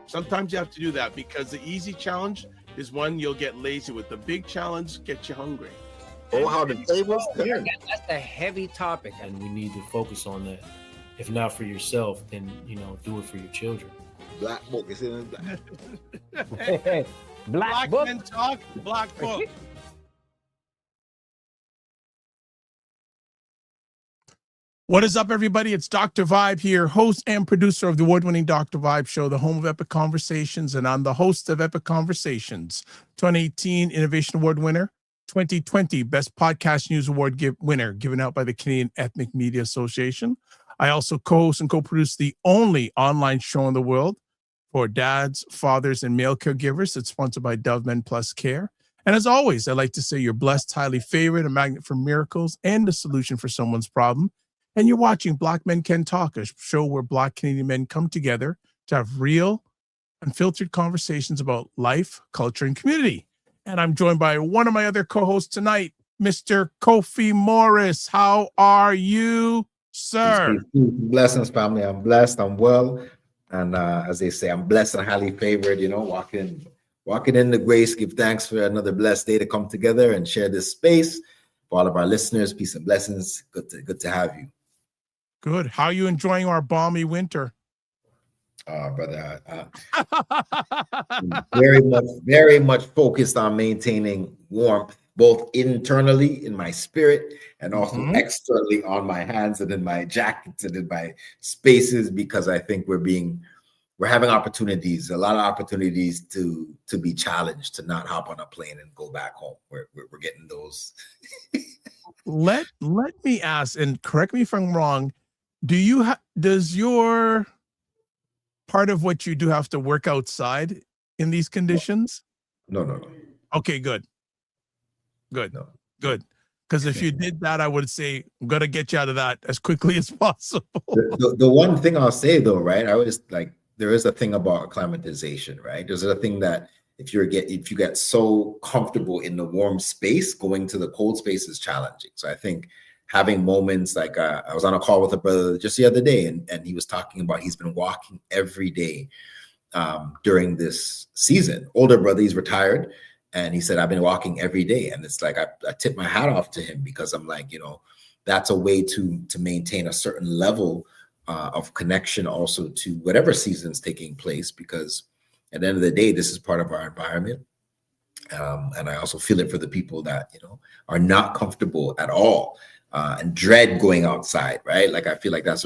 Sometimes you have to do that because the easy challenge is one you'll get lazy with. The big challenge gets you hungry. Oh, how the tables turn. That's a heavy topic, and we need to focus on that. If not for yourself, then do it for your children. Black book is in black. Black book. Men Talk, Black Book. What is up, everybody? It's Dr. Vibe here, host and producer of the award-winning Dr. Vibe Show, the home of Epic Conversations, and I'm the host of Epic Conversations, 2018 Innovation Award winner, 2020 Best Podcast News Award winner, given out by the Canadian Ethnic Media Association. I also co-host and co-produce the only online show in the world for dads, fathers, and male caregivers. It's sponsored by Dove Men Plus Care. And as always, I like to say you're blessed, highly favored, a magnet for miracles, and a solution for someone's problem. And you're watching Black Men Can Talk, a show where Black Canadian men come together to have real, unfiltered conversations about life, culture, and community. And I'm joined by one of my other co-hosts tonight, Mr. Kofi Morris. How are you, sir? Blessings, family. I'm blessed. I'm well. And as they say, I'm blessed and highly favored, walking in the grace. Give thanks for another blessed day to come together and share this space. For all of our listeners, peace and blessings. Good to have you. Good. How are you enjoying our balmy winter? Brother, very much focused on maintaining warmth, both internally in my spirit and also externally on my hands and in my jackets and in my spaces, because I think we're having opportunities, a lot of opportunities to be challenged, to not hop on a plane and go back home. We're getting those. Let me ask, and correct me if I'm wrong. Does your part of what you do have to work outside in these conditions? No. Okay, good. No. Good. Because if you did that, I would say, I'm going to get you out of that as quickly as possible. The one thing I'll say though, right? There is a thing about acclimatization, right? There's a thing that if you get so comfortable in the warm space, going to the cold space is challenging. So I think having moments like I was on a call with a brother just the other day, and he was talking about he's been walking every day during this season. Older brother, he's retired, and he said, I've been walking every day. And it's like I tip my hat off to him, because I'm like, that's a way to maintain a certain level of connection also to whatever season's taking place, because at the end of the day, this is part of our environment. And I also feel it for the people that, are not comfortable at all and dread going outside, right? Like, I feel like that's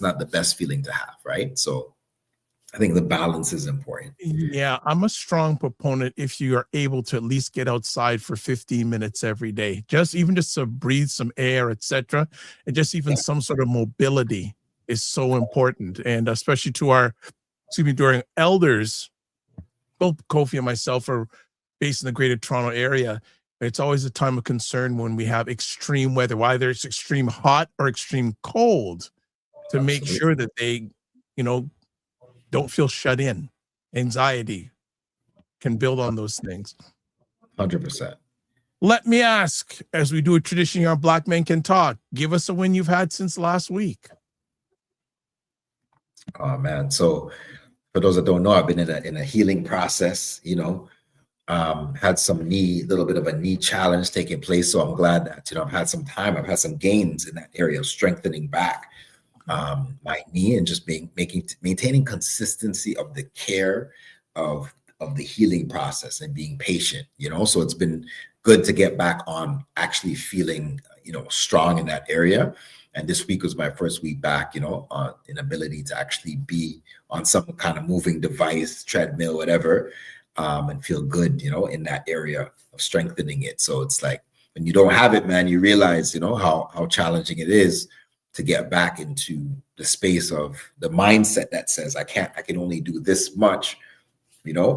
not the best feeling to have, right? So I think the balance is important. Yeah, I'm a strong proponent if you are able to at least get outside for 15 minutes every day, just to breathe some air, etc. And just even some sort of mobility is so important. And especially to our elders, both Kofi and myself are based in the Greater Toronto area. It's always a time of concern when we have extreme weather, whether it's extreme hot or extreme cold, to make sure that they, don't feel shut in. Anxiety can build on those things. 100%. Let me ask, as we do a tradition here on Black Men Can Talk, give us a win you've had since last week. Oh man. So for those that don't know, I've been in a healing process, had some little bit of a knee challenge taking place. So I'm glad that, I've had some time, I've had some gains in that area of strengthening back my knee and just maintaining consistency of the care of the healing process and being patient, so it's been good to get back on actually feeling, strong in that area. And this week was my first week back, on an ability to actually be on some kind of moving device, treadmill, whatever, and feel good, in that area of strengthening it. So it's like, when you don't have it, man, you realize, how challenging it is to get back into the space of the mindset that says, I can only do this much,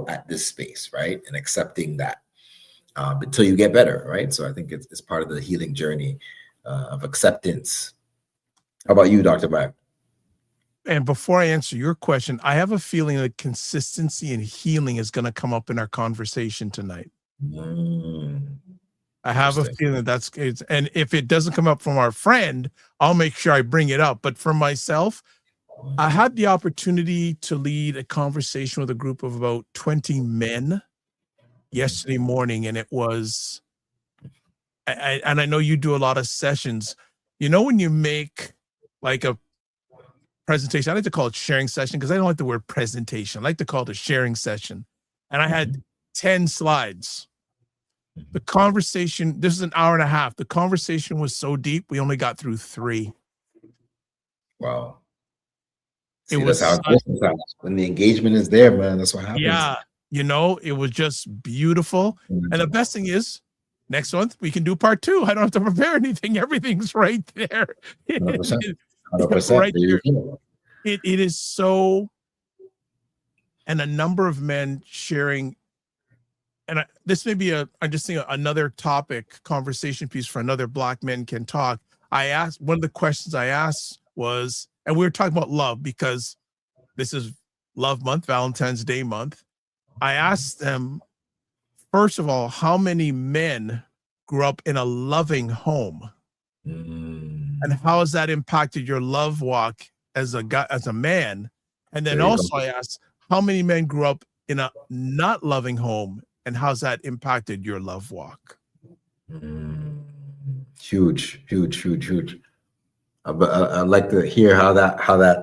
at this space, right? And accepting that until you get better, right? So I think it's part of the healing journey of acceptance. How about you, Dr. Vibe? And before I answer your question, I have a feeling that consistency and healing is going to come up in our conversation tonight. I have a feeling and if it doesn't come up from our friend, I'll make sure I bring it up. But for myself, I had the opportunity to lead a conversation with a group of about 20 men yesterday morning, and it was, and I know you do a lot of sessions. You know, when you make like a presentation, I like to call it sharing session because I don't like the word presentation. I like to call it a sharing session. And I had 10 slides. The conversation, this is an hour and a half. The conversation was so deep, we only got through 3. Wow. It See, was that's how it goes sometimes. When the engagement is there, man, that's what happens. yeah, you know, it was just beautiful. And the best thing is, next month we can do part 2. I don't have to prepare anything. Everything's right there. 100%. Right There you there. go. It is so, and a number of men sharing, and this may be I just think another topic, conversation piece for another Black Men Can Talk. I asked, one of the questions I asked was, and we were talking about love because this is Love Month, Valentine's Day month. I asked them, first of all, how many men grew up in a loving home? And how has that impacted your love walk as a guy, as a man? And then also I asked, how many men grew up in a not loving home, and how's that impacted your love walk? Huge. I'd like to hear how that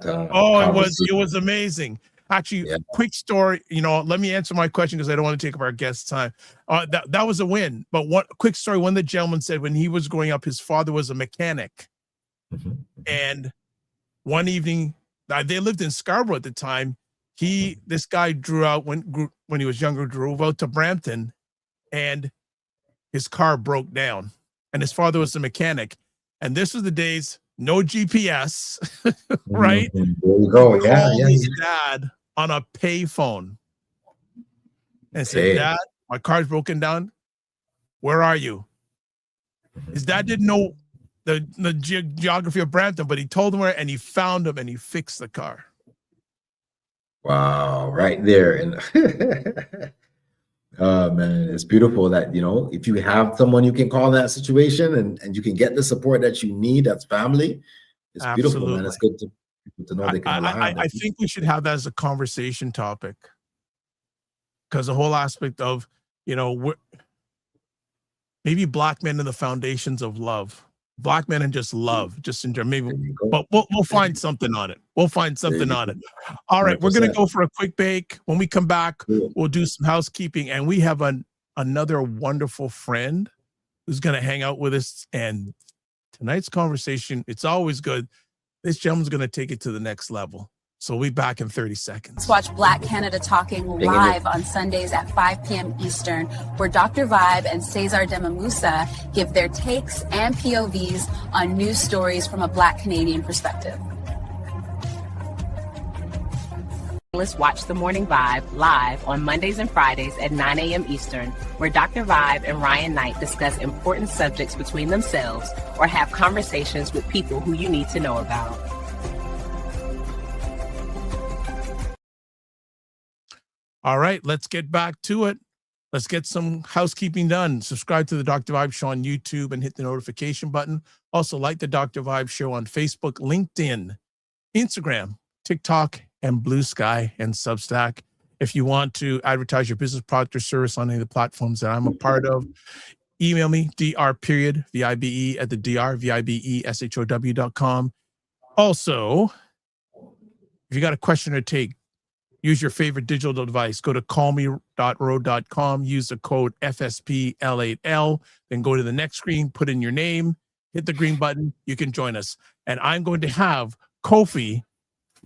It was amazing. Actually, Yeah. quick story, you know, let me answer my question because I don't want to take up our guest's time. That was a win. But what quick story, one of the gentlemen said when he was growing up, his father was a mechanic. And one evening, they lived in Scarborough at the time. This guy when he was younger, drove out to Brampton, and his car broke down. And his father was a mechanic. And this was the days, no GPS, right? There you go. Yeah. His dad on a payphone and said, Dad, my car's broken down. Where are you? His dad didn't know the geography of Brampton, but he told him where, and he found him and he fixed the car. Wow, right there. And oh man, it's beautiful that, you know, if you have someone you can call in that situation and you can get the support that you need, that's family. It's beautiful, man. It's good to know they can rely on I think we should have that as a conversation topic, because the whole aspect of, you know, maybe Black men and the foundations of love. Black men and just love, just in general. Maybe, but we'll find something on it. We'll find something on it. All right, 100%. We're gonna go for a quick break. When we come back, we'll do some housekeeping, and we have another wonderful friend who's gonna hang out with us. And tonight's conversation, it's always good. This gentleman's gonna take it to the next level. So we'll be back in 30 seconds. Watch Black Canada Talking live on Sundays at 5 p.m. Eastern, where Dr. Vibe and Cesar Demamusa give their takes and POVs on news stories from a Black Canadian perspective. Let's watch The Morning Vibe live on Mondays and Fridays at 9 a.m. Eastern, where Dr. Vibe and Ryan Knight discuss important subjects between themselves or have conversations with people who you need to know about. All right, let's get back to it. Let's get some housekeeping done. Subscribe to the Dr. Vibe Show on YouTube and hit the notification button. Also, like the Dr. Vibe Show on Facebook, LinkedIn, Instagram, TikTok, and Blue Sky and Substack. If you want to advertise your business, product, or service on any of the platforms that I'm a part of, email me, dr.vibe at the drvibeshow.com. Also, if you got a question or take, use your favorite digital device. Go to callme.ro.com, use the code FSPL8L, then go to the next screen, put in your name, hit the green button, you can join us. And I'm going to have Kofi,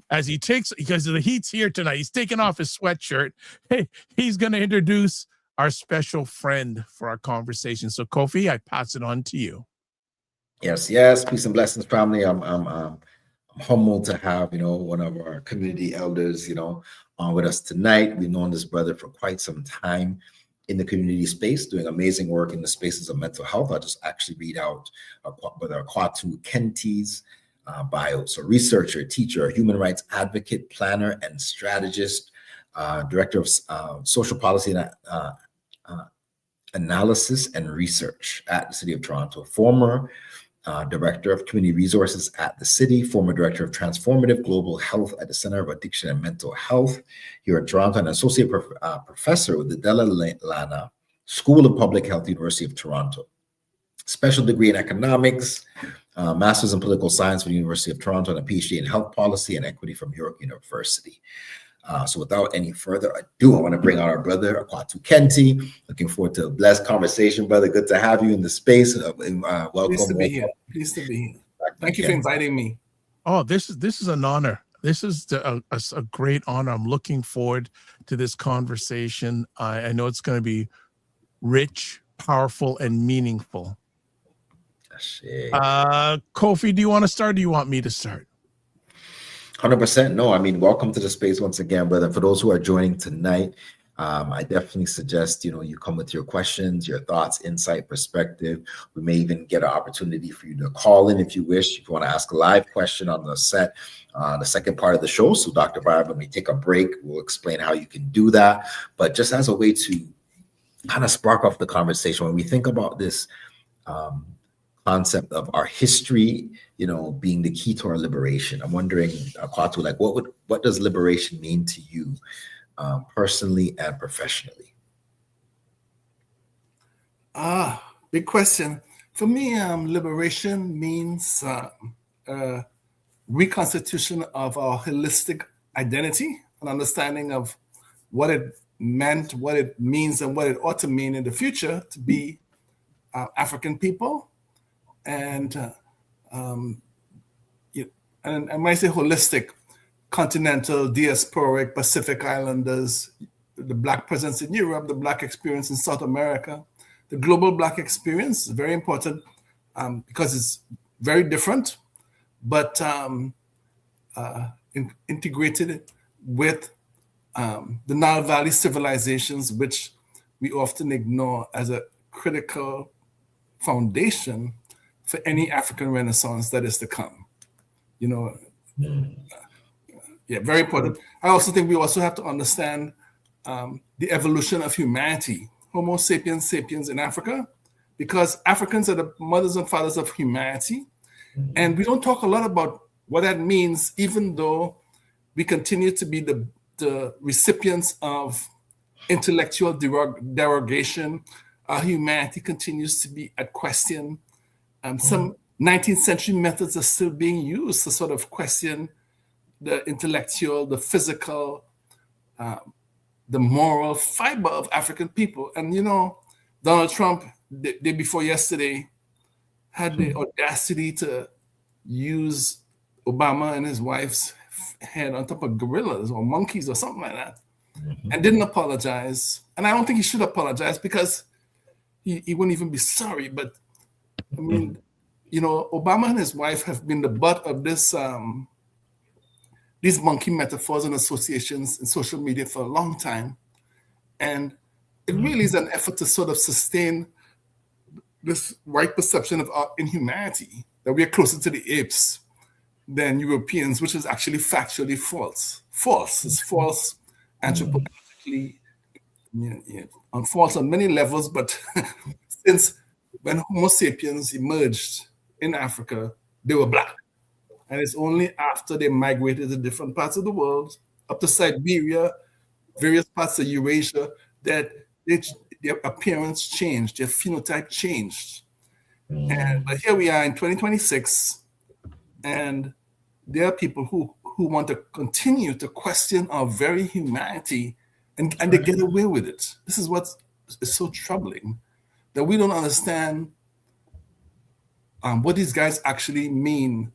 as he takes, because the heat's here tonight, he's taking off his sweatshirt. Hey, he's going to introduce our special friend for our conversation. So Kofi, I pass it on to you. Yes. Peace and blessings, family. I'm humbled to have, you know, one of our community elders, you know, on with us tonight. We've known this brother for quite some time in the community space, doing amazing work in the spaces of mental health. I'll just actually read out with our Akwaatu Khenti's bio. So researcher, teacher, human rights advocate, planner, and strategist, director of social policy and analysis and research at the City of Toronto, former Director of Community Resources at the city, former Director of Transformative Global Health at the Center of Addiction and Mental Health here in Toronto, and Associate Professor with the Dalla Lana School of Public Health, University of Toronto. Special degree in economics, master's in political science from the University of Toronto, and a PhD in health policy and equity from York University. So without any further ado, I want to bring on our brother, Akwaatu Khenti. Looking forward to a blessed conversation, brother. Good to have you in the space. Welcome. Pleased to be here. Pleased to be here. Thank you for inviting me. Oh, this is an honor. This is a great honor. I'm looking forward to this conversation. I know it's going to be rich, powerful, and meaningful. Kofi, do you want to start or do you want me to start? 100%. No, I mean, welcome to the space once again, brother. For those who are joining tonight, I definitely suggest, you come with your questions, your thoughts, insight, perspective. We may even get an opportunity for you to call in if you wish. If you want to ask a live question on the second part of the show. So Dr. Barb, when we take a break, we'll explain how you can do that. But just as a way to kind of spark off the conversation, when we think about this concept of our history, being the key to our liberation, I'm wondering, Akwaatu, like what does liberation mean to you personally and professionally? Big question. For me, liberation means reconstitution of our holistic identity, an understanding of what it meant, what it means, and what it ought to mean in the future to be African people. And when I say holistic, continental, diasporic, Pacific Islanders, the Black presence in Europe, the Black experience in South America, the global Black experience is very important because it's very different, but integrated with the Nile Valley civilizations, which we often ignore as a critical foundation for any African Renaissance that is to come. Very important. I also think we also have to understand the evolution of humanity, Homo sapiens sapiens in Africa, because Africans are the mothers and fathers of humanity. And we don't talk a lot about what that means, even though we continue to be the recipients of intellectual derogation. Our humanity continues to be at question. Some 19th century methods are still being used to sort of question the intellectual, the physical, the moral fiber of African people. And, Donald Trump, the day before yesterday, had the audacity to use Obama and his wife's head on top of gorillas or monkeys or something like that, and didn't apologize. And I don't think he should apologize because he wouldn't even be sorry. But I mean, Obama and his wife have been the butt of this these monkey metaphors and associations in social media for a long time. And it really is an effort to sort of sustain this right perception of our inhumanity, that we are closer to the apes than Europeans, which is actually factually false. It's false anthropologically, false on many levels, but since when Homo sapiens emerged in Africa, they were Black. And it's only after they migrated to different parts of the world, up to Siberia, various parts of Eurasia, that their appearance changed, their phenotype changed. But here we are in 2026, and there are people who want to continue to question our very humanity, and they get away with it. This is what is so troubling, that we don't understand what these guys actually mean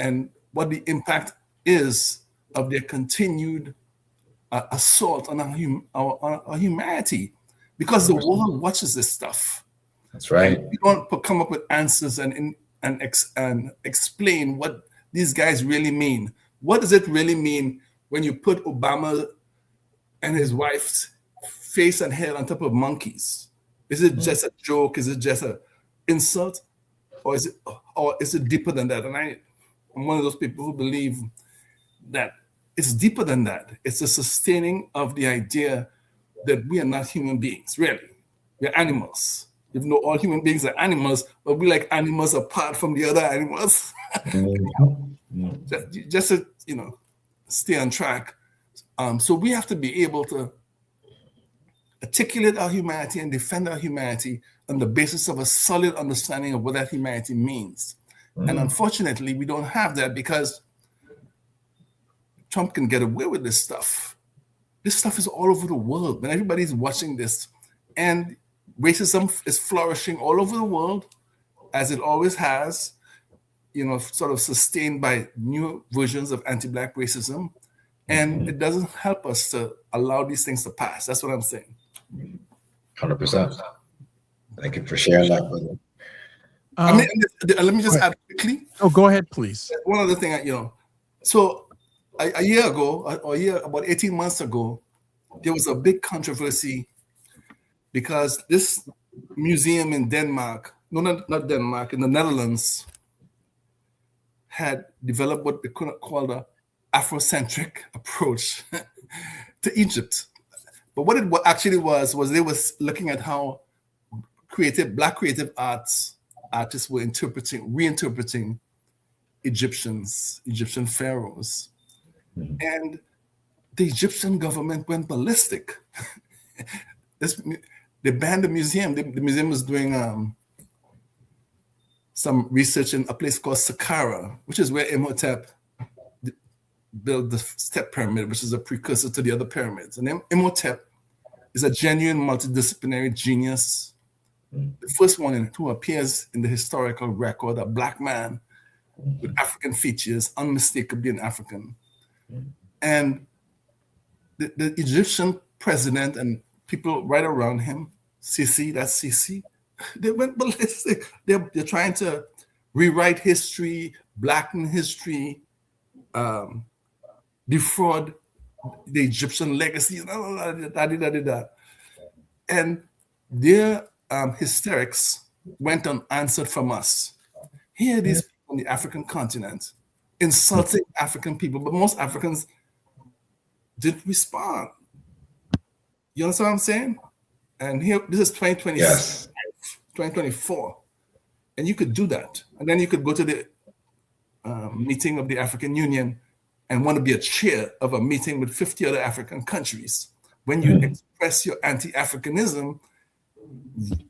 and what the impact is of their continued assault on our humanity, because the world watches this stuff. That's right. And we don't come up with answers and explain what these guys really mean. What does it really mean when you put Obama and his wife's face and head on top of monkeys? Is it just a joke? Is it just an insult? Or is it deeper than that? And I'm one of those people who believe that it's deeper than that. It's a sustaining of the idea that we are not human beings, really. We're animals. Even though all human beings are animals, but we like animals apart from the other animals. just to, stay on track. So we have to be able to articulate our humanity and defend our humanity on the basis of a solid understanding of what that humanity means. And unfortunately, we don't have that because Trump can get away with this stuff. This stuff is all over the world, and everybody's watching this. And racism is flourishing all over the world, as it always has, sort of sustained by new versions of anti-Black racism. And it doesn't help us to allow these things to pass. That's what I'm saying. 100%. Thank you for sharing that, brother. Let me just add quickly. Oh, go ahead, please. One other thing, so a year ago, about 18 months ago, there was a big controversy because this museum in Denmark, not Denmark, in the Netherlands, had developed what they call the Afrocentric approach to Egypt. But what it actually was they was looking at how Black creative artists were reinterpreting Egyptian pharaohs. And the Egyptian government went ballistic. They banned the museum. The museum was doing some research in a place called Saqqara, which is where Imhotep built the Step Pyramid, which is a precursor to the other pyramids. And Imhotep is a genuine multidisciplinary genius. The first one who appears in the historical record, a Black man with African features, unmistakably an African. And the Egyptian president and people right around him, Sisi, they went ballistic. They're trying to rewrite history, blacken history, defraud the Egyptian legacy, and their hysterics went unanswered from us. Here, these people on the African continent insulting African people, but most Africans didn't respond. You understand what I'm saying? And here, this is 2020, Yes. 2024, and you could do that. And then you could go to the meeting of the African Union and want to be a chair of a meeting with 50 other African countries. When you express your anti-Africanism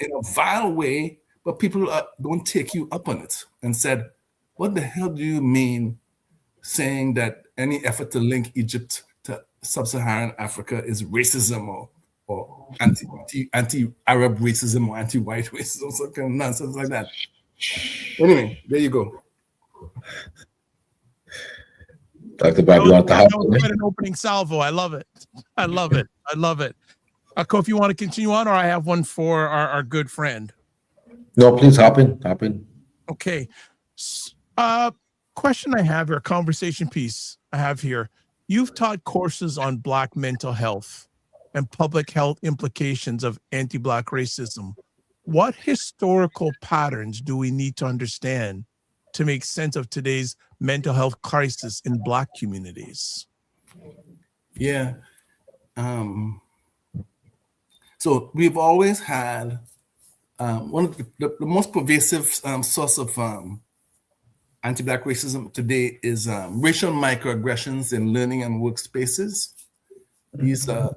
in a vile way, but people don't take you up on it and said, what the hell do you mean saying that any effort to link Egypt to sub-Saharan Africa is racism or anti-Arab racism or anti-white racism, some kind of nonsense like that. Anyway, there you go. Dr. Bob, you want to That was quite an opening salvo. I love it. Kofi, you want to continue on, or I have one for our good friend? No, please hop in. Okay. Question I have here, conversation piece I have here. You've taught courses on Black mental health and public health implications of anti-Black racism. What historical patterns do we need to understand to make sense of today's mental health crisis in Black communities? Yeah. So we've always had one of the most pervasive source of anti-Black racism today is racial microaggressions in learning and workspaces. These are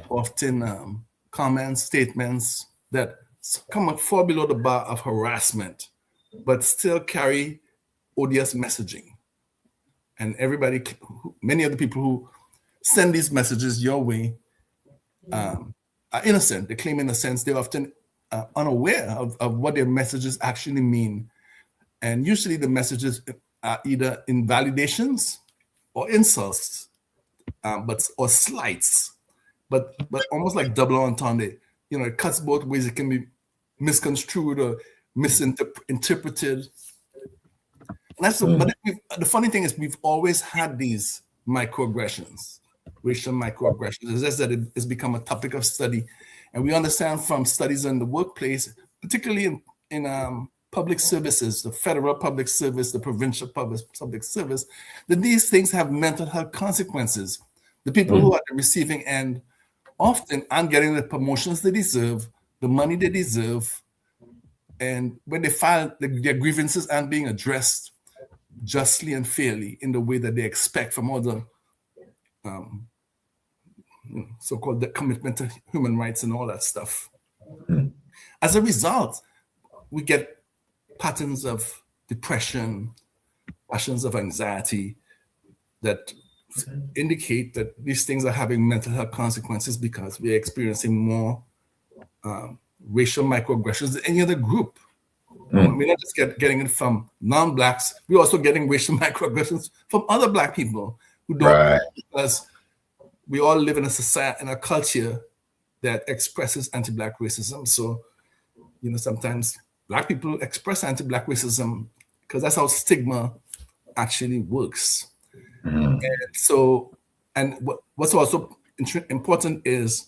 often comments, statements that come far below the bar of harassment, but still carry odious messaging. And many of the people who send these messages your way are innocent. They claim innocence. They're often unaware of what their messages actually mean. And usually the messages are either invalidations or insults, or slights, but almost like double entendre. It cuts both ways. It can be misconstrued or misinterpreted. But the funny thing is, we've always had these microaggressions, racial microaggressions. It's just that it's become a topic of study, and we understand from studies in the workplace, particularly in public services, the federal public service, the provincial public service, that these things have mental health consequences. The people who are at the receiving end often aren't getting the promotions they deserve, the money they deserve, And when they file, their grievances aren't being addressed justly and fairly in the way that they expect from other so-called the commitment to human rights and all that stuff. As a result, we get patterns of depression, passions of anxiety that indicate that these things are having mental health consequences because we're experiencing more racial microaggressions than any other group. We're not just getting it from non-blacks, we're also getting racial microaggressions from other black people who don't, because we all live in a society, in a culture that expresses anti-black racism. So, sometimes black people express anti-black racism because that's how stigma actually works. And so, and what's also important is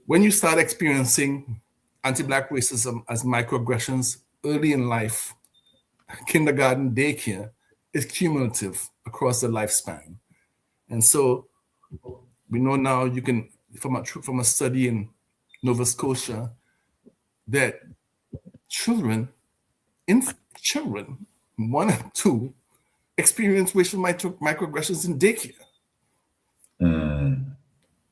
when you start experiencing anti-black racism as microaggressions early in life, kindergarten, daycare, is cumulative across the lifespan. And so we know now you can, from a study in Nova Scotia, that children, 1 and 2, experience racial microaggressions in daycare. And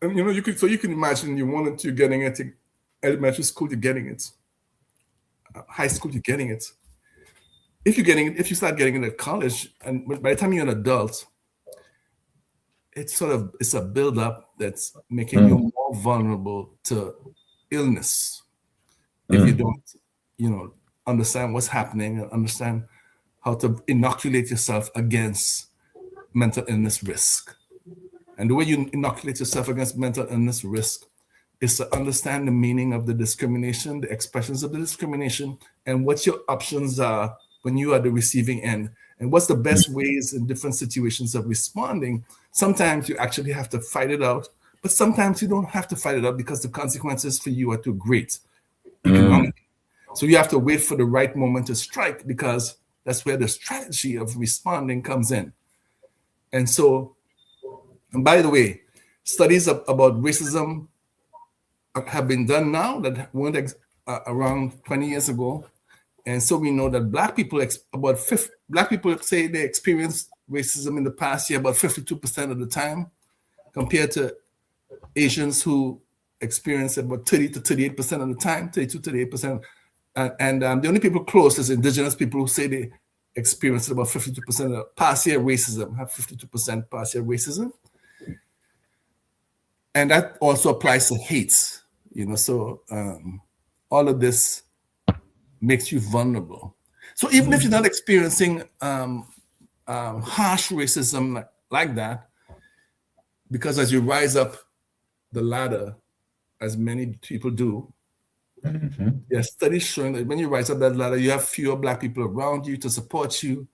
you can imagine you 1 and 2 getting it, elementary school you're getting it, high school you're getting it. If you start getting it at college, and by the time you're an adult, it's a buildup that's making you more vulnerable to illness if you don't, understand what's happening and understand how to inoculate yourself against mental illness risk. And the way you inoculate yourself against mental illness risk is to understand the meaning of the discrimination, the expressions of the discrimination, and what your options are when you are the receiving end, and what's the best ways in different situations of responding. Sometimes you actually have to fight it out, but sometimes you don't have to fight it out because the consequences for you are too great economically. So you have to wait for the right moment to strike, because that's where the strategy of responding comes in. And so, and by the way, studies about racism have been done now that weren't around 20 years ago. And so we know that black people say they experienced racism in the past year about 52% of the time, compared to Asians who experience it about 30 to 38% of the time, 32 to 38%. And the only people close is indigenous people who say they experienced about 52% of past year racism, have 52% past year racism. And that also applies to hate, so all of this makes you vulnerable. So even if you're not experiencing harsh racism like that, because as you rise up the ladder, as many people do, there are studies showing that when you rise up that ladder, you have fewer black people around you to support you,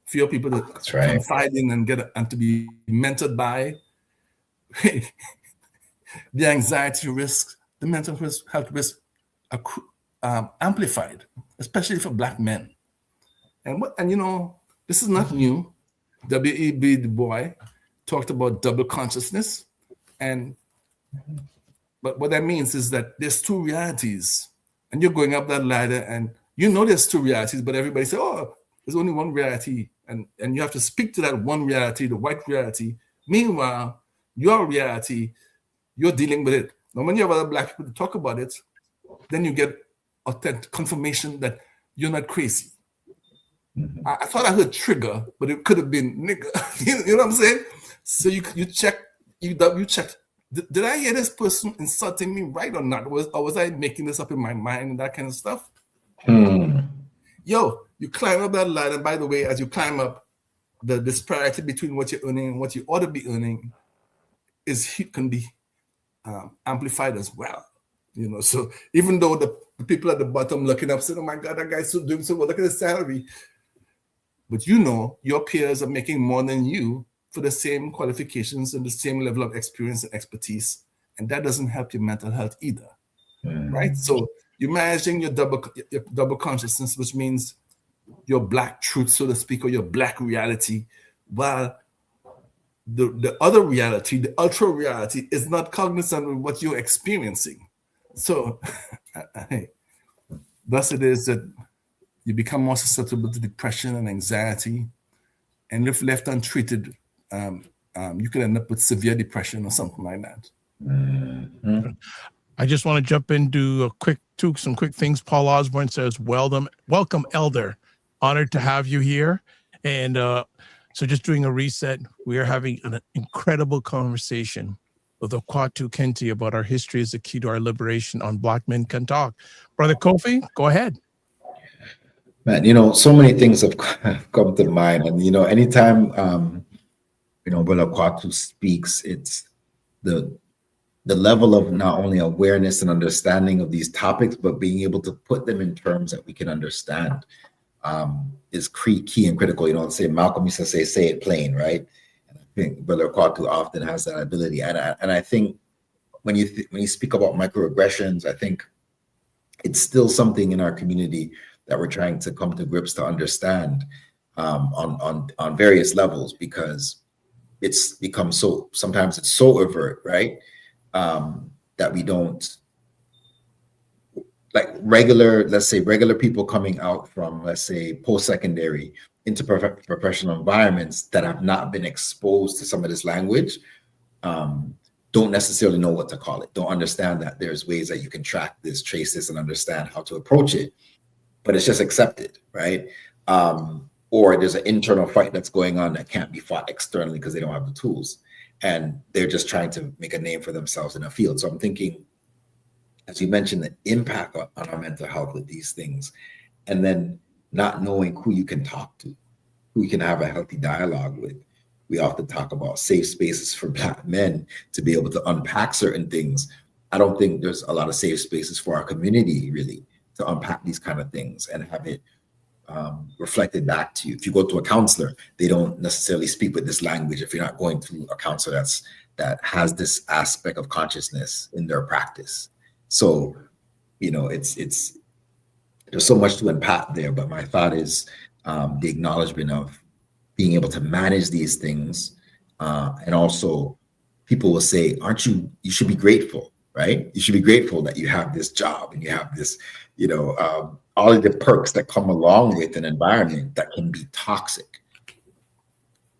fewer people to confide in and to be mentored by. The anxiety risk, the mental health risk are amplified, especially for black men. And this is not new. W.E.B. Du Bois talked about double consciousness, but what that means is that there's two realities, and you're going up that ladder, and there's two realities, but everybody says, "Oh, there's only one reality," and you have to speak to that one reality, the white reality. Meanwhile, your reality, you're dealing with it. Now, when you have other black people to talk about it, then you get authentic confirmation that you're not crazy. I thought I heard trigger, but it could have been nigga. You know what I'm saying? So you check. Did I hear this person insulting me right or not? Or was I making this up in my mind and that kind of stuff? Yo, you climb up that ladder. By the way, as you climb up, the disparity between what you're earning and what you ought to be earning can be amplified as well. So even though the people at the bottom looking up saying, "Oh my God, that guy's still doing so well, look at his salary," but your peers are making more than you for the same qualifications and the same level of experience and expertise, and that doesn't help your mental health either, right? So you're managing your double consciousness, which means your black truth, so to speak, or your black reality, while the other reality, the ultra reality, is not cognizant of what you're experiencing. So thus it is that you become more susceptible to depression and anxiety. And if left untreated, you could end up with severe depression or something like that. Mhm. I just want to jump into some quick things. Paul Osbourne says, welcome, Elder. Honored to have you here. And so just doing a reset, we are having an incredible conversation with Akwaatu Khenti about our history as the key to our liberation on Black Men Can Talk. Brother Kofi, go ahead. Man, so many things have come to mind. And, anytime, Brother Akwaatu speaks, it's the level of not only awareness and understanding of these topics, but being able to put them in terms that we can understand is key and critical. Say Malcolm used to say it plain, right? And I think Brother Akwaatu often has that ability. And I think when you speak about microaggressions, I think it's still something in our community that we're trying to come to grips to understand on various levels, because it's become sometimes it's so overt, right? That we don't, like let's say regular people coming out from, let's say, post-secondary into professional environments that have not been exposed to some of this language, don't necessarily know what to call it, don't understand that there's ways that you can track this, trace this, and understand how to approach it, but it's just accepted, right? Or there's an internal fight that's going on that can't be fought externally because they don't have the tools, and they're just trying to make a name for themselves in a field. So I'm thinking, as you mentioned, the impact on our mental health with these things, and then not knowing who you can talk to, who you can have a healthy dialogue with. We often talk about safe spaces for Black men to be able to unpack certain things. I don't think there's a lot of safe spaces for our community, really, to unpack these kind of things and have it reflected back to you. If you go to a counselor, they don't necessarily speak with this language if you're not going to a counselor that has this aspect of consciousness in their practice. So, it's there's so much to unpack there, but my thought is the acknowledgement of being able to manage these things. And also people will say, you should be grateful, right? You should be grateful that you have this job and you have this, all of the perks that come along with an environment that can be toxic,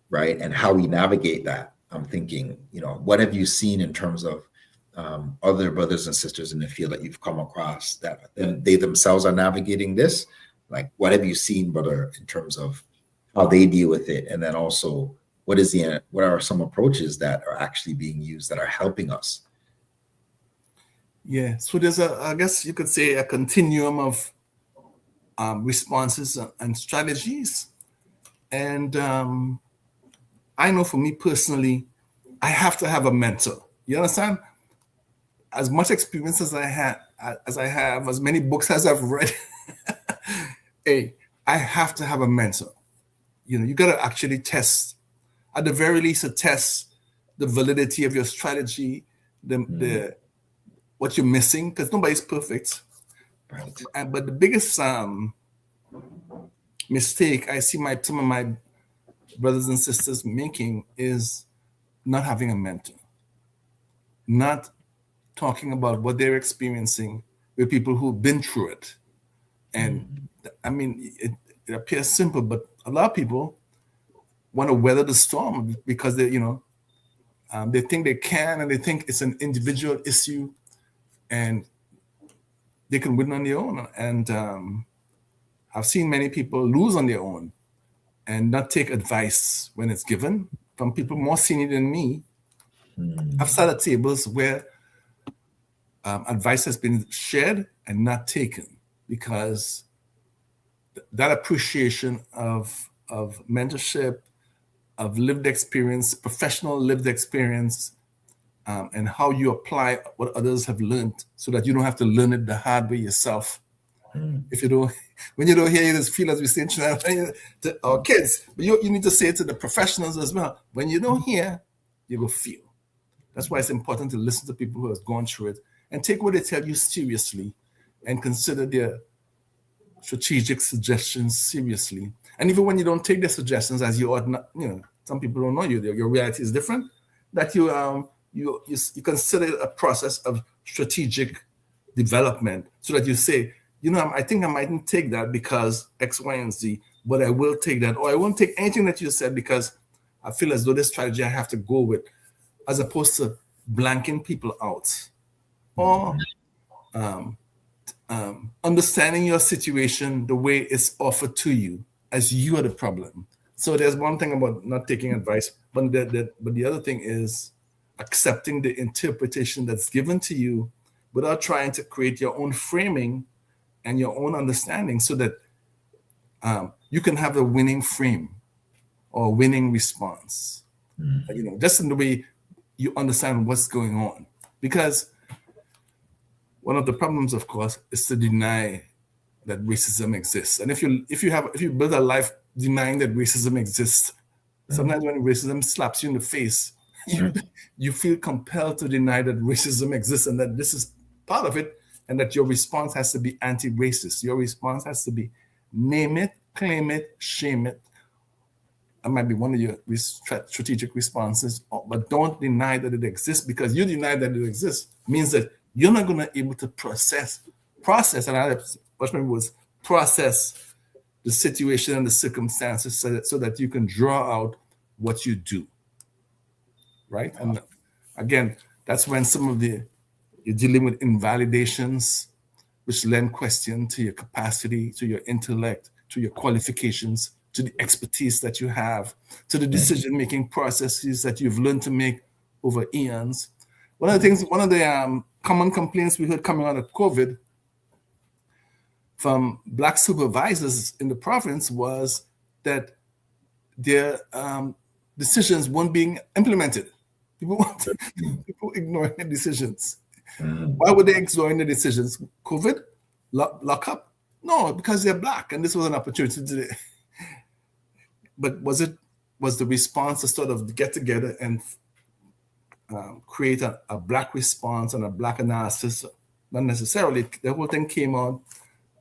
right? And how we navigate that. I'm thinking, what have you seen in terms of other brothers and sisters in the field that you've come across that they themselves are navigating this? Like, what have you seen, brother, in terms of how they deal with it? And then also, what are some approaches that are actually being used that are helping us? Yeah, so there's I guess you could say, a continuum of responses and strategies. And I know for me personally, I have to have a mentor. You understand? As much experience as I have, as many books as I've read, hey, I have to have a mentor. You got to actually test, at the very least, to test the validity of your strategy, the what you're missing, because nobody's perfect. Right. But the biggest mistake I see some of my brothers and sisters making is not having a mentor, not talking about what they're experiencing with people who've been through it. And I mean, it appears simple, but a lot of people want to weather the storm because they think they can, and they think it's an individual issue and they can win on their own. And I've seen many people lose on their own and not take advice when it's given from people more senior than me. I've sat at tables where advice has been shared and not taken because that appreciation of mentorship, of lived experience, professional lived experience, and how you apply what others have learned so that you don't have to learn it the hard way yourself. If you don't, when you don't hear, you just feel, as we say to our kids, but you need to say it to the professionals as well. When you don't hear, you will feel. That's why it's important to listen to people who have gone through it and take what they tell you seriously and consider their strategic suggestions seriously. And even when you don't take their suggestions as you ought not, some people don't know you, your reality is different, that you consider it a process of strategic development so that you say, I think I mightn't take that because X, Y, and Z, but I will take that, or I won't take anything that you said because I feel as though this strategy I have to go with, as opposed to blanking people out or understanding your situation the way it's offered to you as you are the problem. So there's one thing about not taking advice, but the other thing is accepting the interpretation that's given to you without trying to create your own framing and your own understanding so that you can have a winning frame or winning response. Just in the way you understand what's going on. Because one of the problems, of course, is to deny that racism exists. And if you build a life denying that racism exists, sometimes when racism slaps you in the face, you feel compelled to deny that racism exists and that this is part of it, and that your response has to be anti-racist. Your response has to be name it, claim it, shame it. That might be one of your strategic responses, but don't deny that it exists, because you deny that it exists means that you're not going to be able to process, and I was process the situation and the circumstances so that you can draw out what you do, right? And again, that's when you're dealing with invalidations, which lend question to your capacity, to your intellect, to your qualifications, to the expertise that you have, to the decision-making processes that you've learned to make over eons. One of the common complaints we heard coming out of COVID from Black supervisors in the province was that their decisions weren't being implemented. People ignoring the decisions. Why were they ignoring the decisions? COVID? Lock up? No, because they're Black, and this was an opportunity to. But was the response to sort of get together and create a Black response and a Black analysis? Not necessarily. The whole thing came out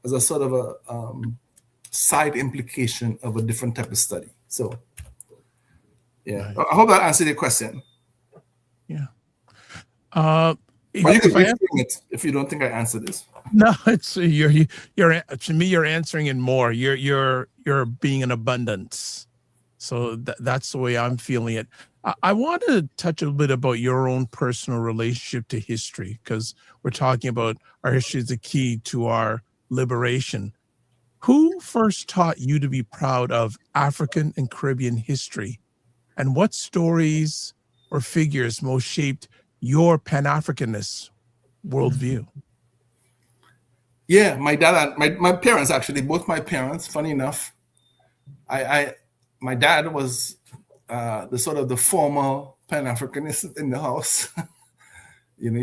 as a sort of a side implication of a different type of study. So, yeah, I hope that answered your question. Yeah. But you can reframe it if you don't think I answered this. No, it's you're to me, you're answering it more. You're being in abundance. So that's the way I'm feeling it. I want to touch a little bit about your own personal relationship to history, because we're talking about our history is the key to our liberation. Who first taught you to be proud of African and Caribbean history? And what stories or figures most shaped your Pan-Africanist worldview? Yeah, my dad and my parents, actually, both my parents, funny enough. My dad was the sort of the former Pan-Africanist in the house. I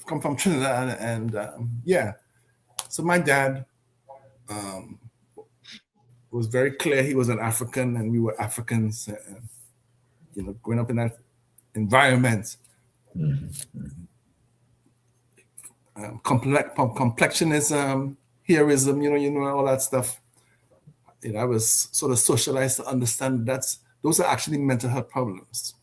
come from Trinidad, and so my dad was very clear he was an African, and we were Africans. Growing up in that environment, complexionism, heroism, all that stuff. I was sort of socialized to understand those are actually mental health problems,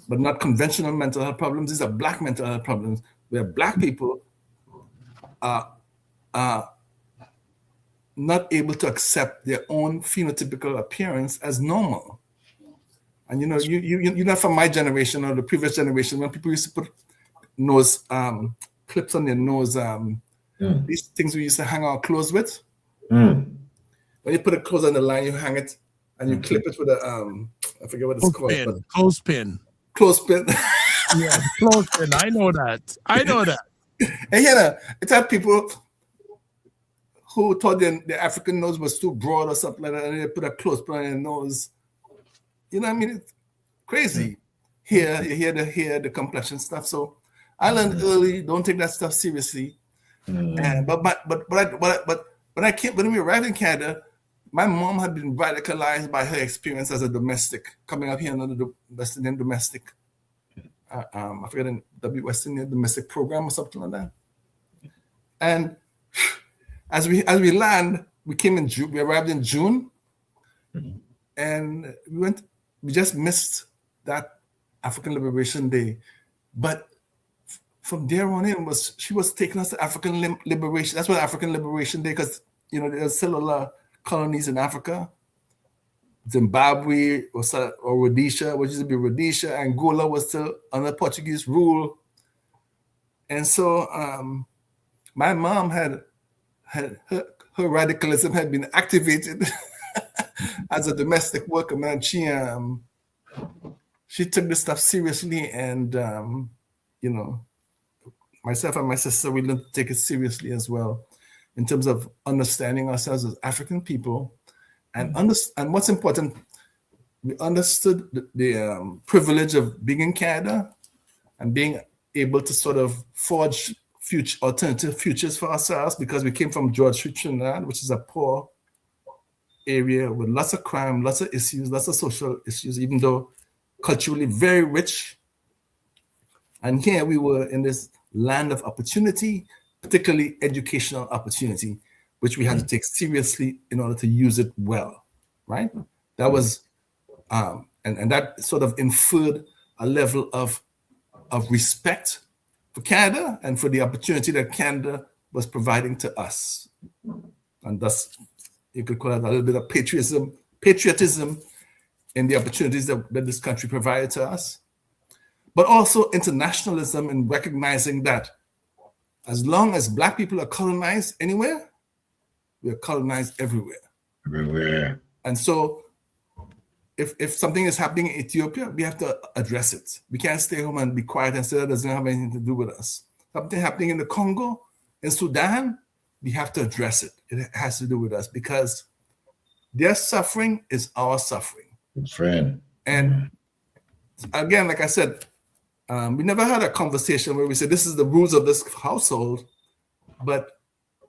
but not conventional mental health problems. These are Black mental health problems, where Black people are not able to accept their own phenotypical appearance as normal. And you're not from my generation or the previous generation, when people used to put nose clips on their nose, these things we used to hang our clothes with. When you put a clothes on the line, you hang it and you clip it with a I forget what it's called. Clothespin. Clothespin. Yeah, clothespin. I know that. And it's had people who thought the African nose was too broad or something like that, and they put a clothespin on their nose. It's crazy. Here, you hear the complexion stuff. So I learned early, don't take that stuff seriously. And but when we arrived in Canada, my mom had been radicalized by her experience as a domestic, coming up here under the West Indian domestic. I forget the West Indian domestic program or something like that. And as we land, we came in June. We arrived in June, and we just missed that African Liberation Day. But from there on in, she was taking us to African liberation. That's what African Liberation Day, because there's still a lot of colonies in Africa. Zimbabwe or Rhodesia, which used to be Rhodesia, Angola was still under Portuguese rule. And so my mom had her radicalism had been activated as a domestic worker, man. She took this stuff seriously, and myself and my sister, we learned to take it seriously as well, in terms of understanding ourselves as African people, and what's important, we understood the privilege of being in Canada and being able to sort of forge alternative futures for ourselves, because we came from George Street, Trinidad, which is a poor area with lots of crime, lots of issues, lots of social issues, even though culturally very rich. And here we were in this land of opportunity, particularly educational opportunity, which we had to take seriously in order to use it well, right? That was, and that sort of inferred a level of respect for Canada and for the opportunity that Canada was providing to us. And thus, you could call it a little bit of patriotism in the opportunities that this country provided to us. But also internationalism in recognizing that as long as Black people are colonized anywhere, we are colonized everywhere. Everywhere. And so if something is happening in Ethiopia, we have to address it. We can't stay home and be quiet and say that doesn't have anything to do with us. Something happening in the Congo, in Sudan, we have to address it. It has to do with us, because their suffering is our suffering. Friend. And again, like I said, we never had a conversation where we said, this is the rules of this household. But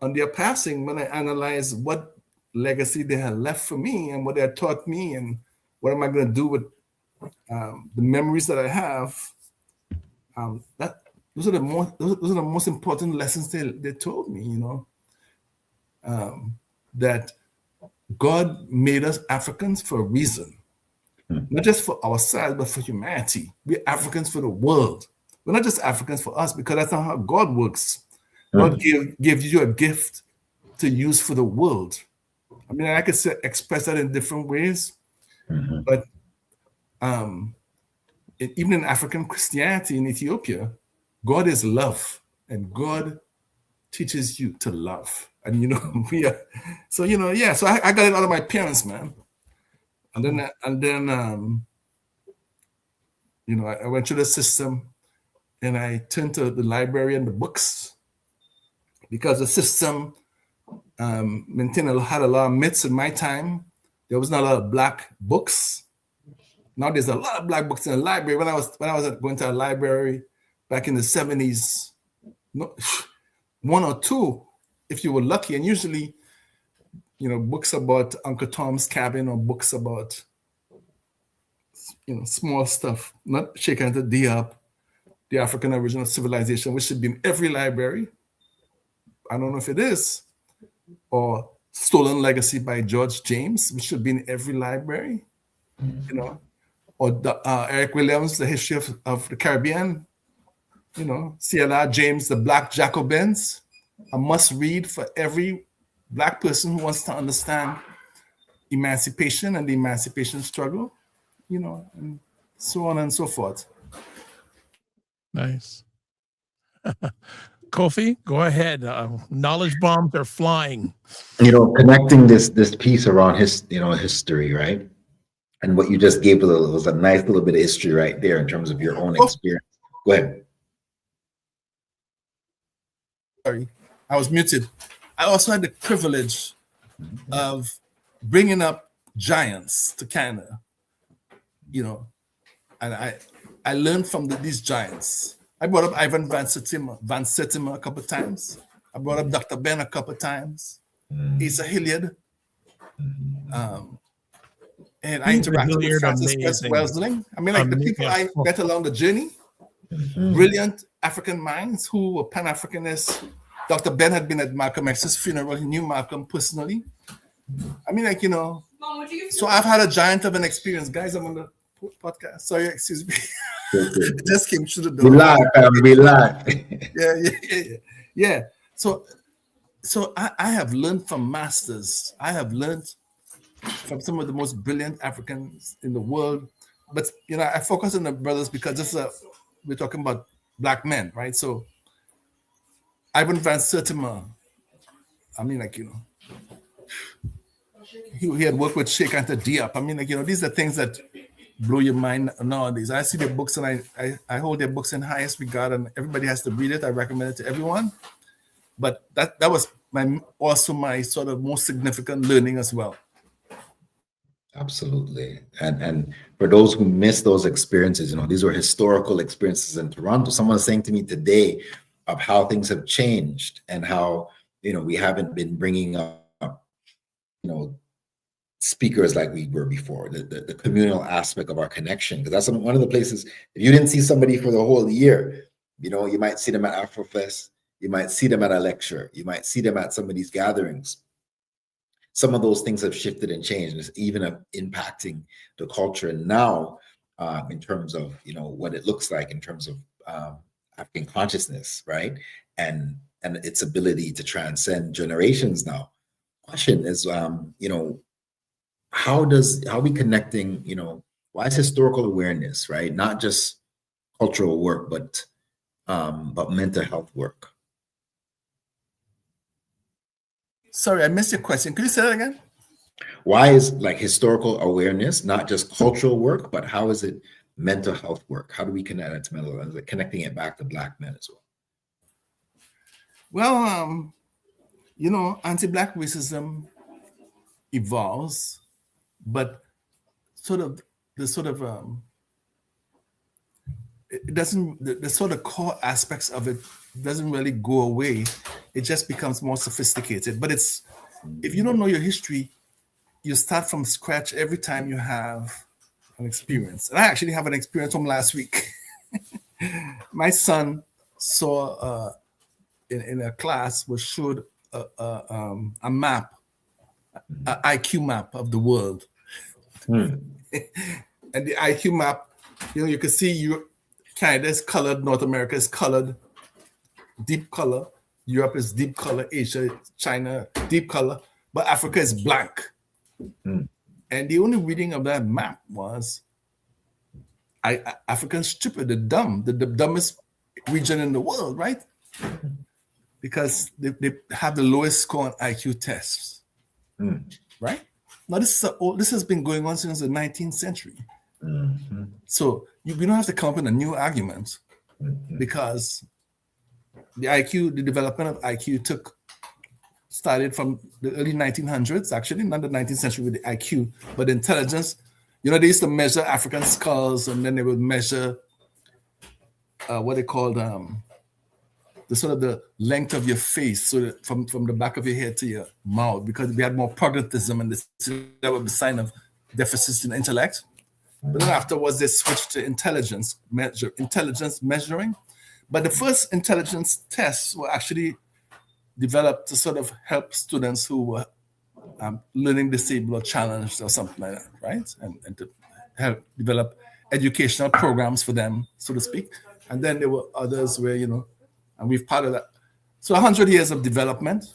on their passing, when I analyze what legacy they had left for me and what they had taught me and what am I going to do with the memories that I have, those are the most important lessons they told me, that God made us Africans for a reason. Not just for ourselves, but for humanity. We're Africans for the world. We're not just Africans for us, because that's not how God works. God gives you a gift to use for the world. I mean, I could express that in different ways, but even in African Christianity in Ethiopia, God is love, and God teaches you to love. And we are, so so I got it out of my parents, man. And then I went through the system, and I turned to the library and the books, because the system had a lot of myths in my time. There was not a lot of Black books. Now there's a lot of Black books in the library. When I was going to a library back in the 70s, one or two, if you were lucky, and usually, books about Uncle Tom's Cabin, or books about, small stuff, not Sheikh Anta Diop, the African Original Civilization, which should be in every library. I don't know if it is. Or Stolen Legacy by George James, which should be in every library, or Eric Williams, The History of the Caribbean, CLR James, The Black Jacobins, a must read for every Black person who wants to understand emancipation and the emancipation struggle, and so on and so forth. Nice. Kofi, go ahead. Knowledge bombs are flying. Connecting this piece around history, right? And what you just gave was a nice little bit of history right there in terms of your own experience. Go ahead. Sorry, I was muted. I also had the privilege of bringing up giants to Canada, and I learned from these giants. I brought up Ivan Van Sertima a couple of times. I brought up Dr. Ben a couple of times. Asa Hilliard. And I interacted with Francis West Wellesley. I mean, the people I met along the journey, brilliant African minds who were Pan-Africanists. Dr. Ben had been at Malcolm X's funeral. He knew Malcolm personally. I mean, so I've had a giant of an experience. Guys, I'm on the podcast. Sorry, excuse me. It just came through the door. Relax, relax. Yeah. So I have learned from masters. I have learned from some of the most brilliant Africans in the world. But I focus on the brothers because we're talking about Black men, right? So Ivan Van Sertima, I mean, he had worked with Sheikh Anta Diop. I mean, these are things that blow your mind nowadays. I see their books and I hold their books in highest regard, and everybody has to read it. I recommend it to everyone. But that was also my sort of most significant learning as well. Absolutely. And for those who miss those experiences, these were historical experiences in Toronto. Someone was saying to me today of how things have changed and how, we haven't been bringing up, speakers like we were before, the communal aspect of our connection. Because that's one of the places, if you didn't see somebody for the whole year, you might see them at Afrofest, you might see them at a lecture, you might see them at some of these gatherings. Some of those things have shifted and changed, and it's even impacting the culture now in terms of, what it looks like in terms of African consciousness, right? And its ability to transcend generations now. Question is, how are we connecting, why is historical awareness, right? Not just cultural work, but mental health work. Sorry, I missed your question. Could you say that again? Why is historical awareness not just cultural work, but how is it mental health work? How do we connect it to mental health, connecting it back to Black men as well? Well, anti-Black racism evolves, but it doesn't, the sort of core aspects of it doesn't really go away. It just becomes more sophisticated. But if you don't know your history, you start from scratch every time you have an experience. And I actually have an experience from last week. My son saw in a class was showed a map, an IQ map of the world. And the IQ map, you can see Canada is colored, North America is colored, deep color, Europe is deep color, Asia, China, deep color, but Africa is blank. And the only reading of that map was African stupid, the dumbest region in the world, right? Because they have the lowest score on IQ tests, right? Now this has been going on since the 19th century. So we don't have to come up with a new argument, because the development of IQ started from the early 1900s, actually, not the 19th century with the IQ, but intelligence. They used to measure African skulls, and then they would measure what they called the sort of the length of your face, so that from the back of your head to your mouth, because we had more pragmatism, and that was a sign of deficits in intellect. But then afterwards, they switched to intelligence measuring. But the first intelligence tests were actually developed to sort of help students who were learning disabled or challenged or something like that, right? And to help develop educational programs for them, so to speak. And then there were others where, and we've part of that. So 100 years of development,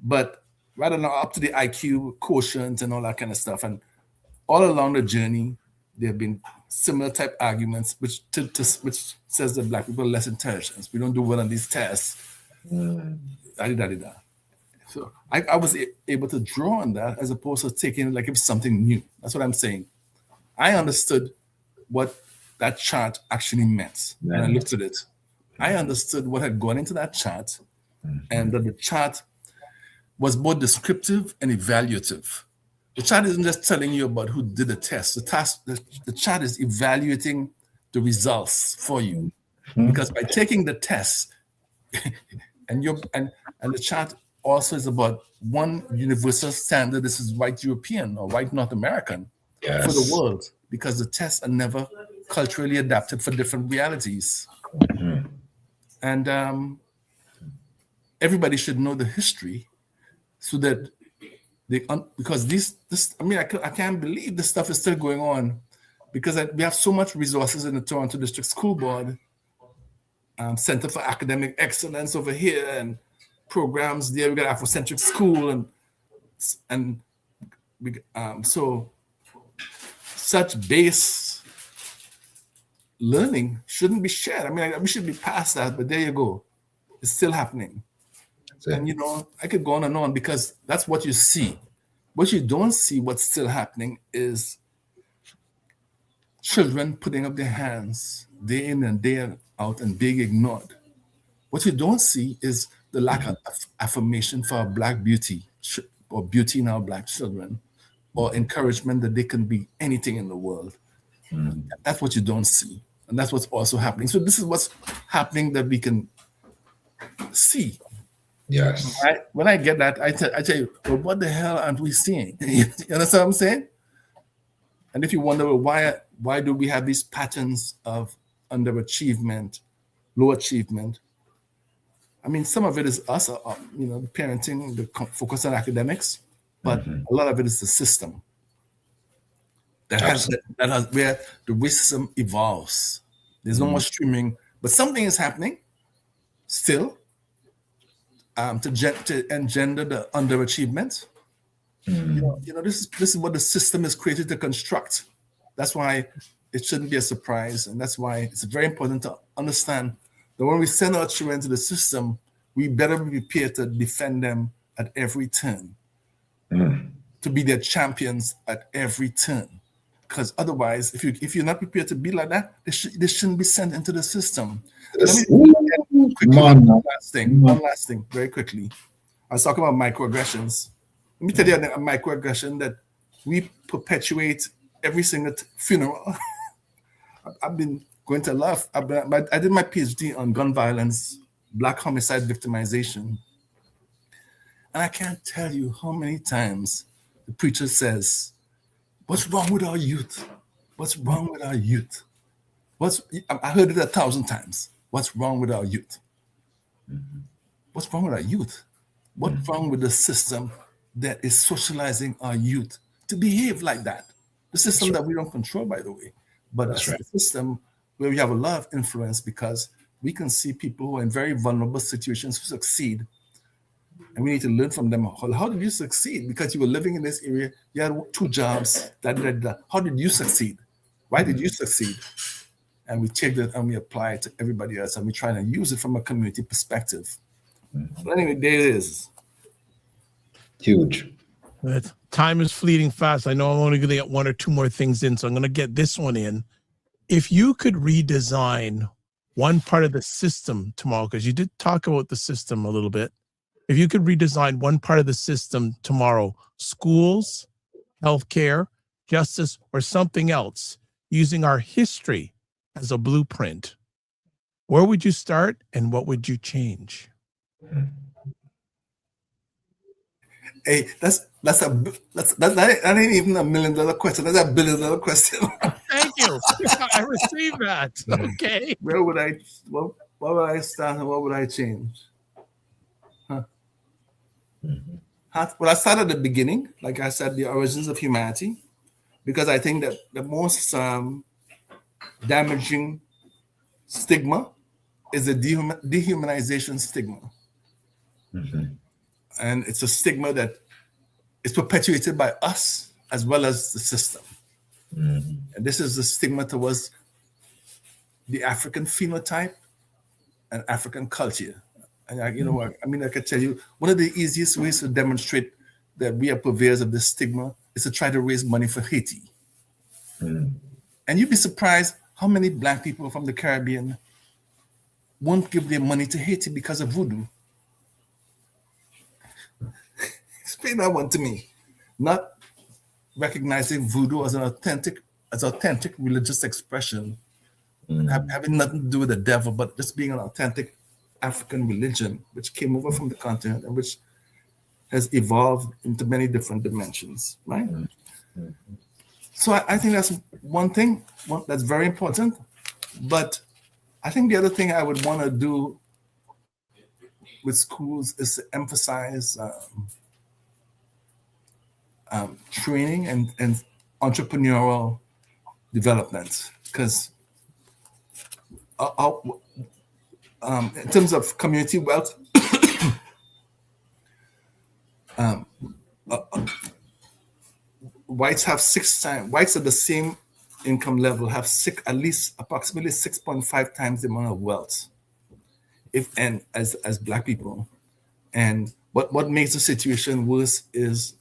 but rather now up to the IQ quotient and all that kind of stuff. And all along the journey, there have been similar type arguments, which says that Black people are less intelligent. We don't do well on these tests. So I was able to draw on that as opposed to taking it like it was something new. That's what I'm saying. I understood what that chart actually meant when I looked at it. I understood what had gone into that chart, and that the chart was both descriptive and evaluative. The chart isn't just telling you about who did the test. The chart is evaluating the results for you, because by taking the test, and the chart also is about one universal standard. This is white European or white North American for the world, because the tests are never culturally adapted for different realities. And everybody should know the history, so that because I can't believe this stuff is still going on. because we have so much resources in the Toronto District School Board, Center for Academic Excellence over here, and programs there. We got Afrocentric School, and so such base learning shouldn't be shared. I mean, we should be past that, but there you go. It's still happening. And, you know, I could go on and on because that's what you see. What you don't see, what's still happening, is children putting up their hands day in and day out and being ignored. What you don't see is the lack of affirmation for our Black beauty or beauty in our Black children, or encouragement that they can be anything in the world. That's what you don't see. And that's what's also happening. So this is what's happening that we can see. Yes. When I get that, I tell you, well, what the hell aren't we seeing? You understand what I'm saying? And if you wonder, well, why do we have these patterns of underachievement, low achievement? I mean, some of it is us, you know, the parenting, the focus on academics, but a lot of it is the system that has where the racism evolves. There's no more streaming, but something is happening still to engender the underachievement. You know, this is what the system is created to construct. That's why it shouldn't be a surprise, and that's why it's very important to understand that when we send our children to the system, we better be prepared to defend them at every turn, to be their champions at every turn. Because otherwise, if you're not prepared to be like that, they shouldn't be sent into the system. One last thing, very quickly. I was talking about microaggressions. Let me tell you a microaggression that we perpetuate every single funeral. I've been going to love. I did my PhD on gun violence, Black homicide victimization. And I can't tell you how many times the preacher says, "What's wrong with our youth? What's wrong with our youth?" I heard it 1,000 times. What's wrong with our youth? What's wrong with our youth? What's wrong with the system that is socializing our youth to behave like that? The system that we don't control, by the way, but it's a system where we have a lot of influence because we can see people who are in very vulnerable situations who succeed, and we need to learn from them. How did you succeed? Because you were living in this area, you had 2 jobs. How did you succeed? Why did you succeed? And we take that and we apply it to everybody else, and we try to use it from a community perspective. But anyway, there it is. Huge. Time is fleeting fast. I know I'm only going to get 1 or 2 more things in, so I'm going to get this one in. If you could redesign one part of the system tomorrow, because you did talk about the system a little bit. If you could redesign one part of the system tomorrow, schools, healthcare, justice, or something else, using our history as a blueprint, where would you start and what would you change? Hey, that ain't even $1 million question. That's $1 billion question. Thank you. I received that. Okay. Where would I? What would I start and what would I change? Well, I start at the beginning, like I said, the origins of humanity, because I think that the most damaging stigma is the dehumanization stigma. And it's a stigma that is perpetuated by us as well as the system. And this is the stigma towards the African phenotype and African culture. And you know what? I mean, I can tell you, one of the easiest ways to demonstrate that we are purveyors of this stigma is to try to raise money for Haiti. And you'd be surprised how many Black people from the Caribbean won't give their money to Haiti because of voodoo. Explain that one to me. Not recognizing voodoo as an authentic religious expression, having nothing to do with the devil, but just being an authentic African religion, which came over from the continent and which has evolved into many different dimensions, right? So I think that's one thing that's very important. But I think the other thing I would want to do with schools is to emphasize training and entrepreneurial development, because in terms of community wealth, whites have 6 times. Whites at the same income level have at least approximately 6.5 times the amount of wealth, as Black people. And what makes the situation worse is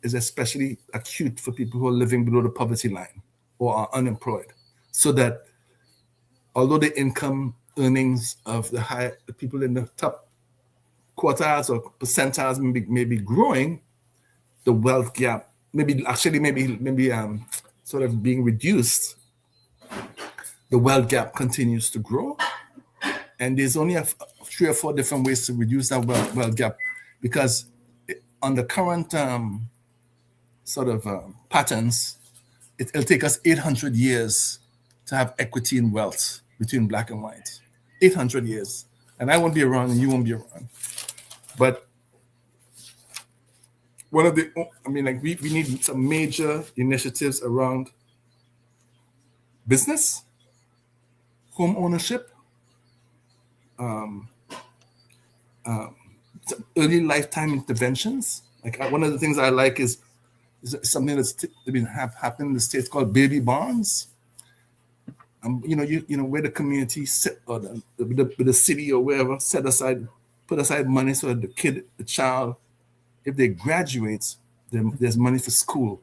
especially acute for people who are living below the poverty line or are unemployed. So that although the income earnings of the people in the top quartiles or percentiles may be growing, the wealth gap maybe sort of being reduced. The wealth gap continues to grow, and there's only 3 or 4 different ways to reduce that wealth gap, because on the current patterns, it'll take us 800 years to have equity in wealth between Black and white. 800 years, and I won't be around, and you won't be around. But we need some major initiatives around business, home ownership, early lifetime interventions. Like one of the things I like is something that's been happening in the States called baby bonds. Where the community or the city or wherever put aside money so that the child, if they graduate, there's money for school.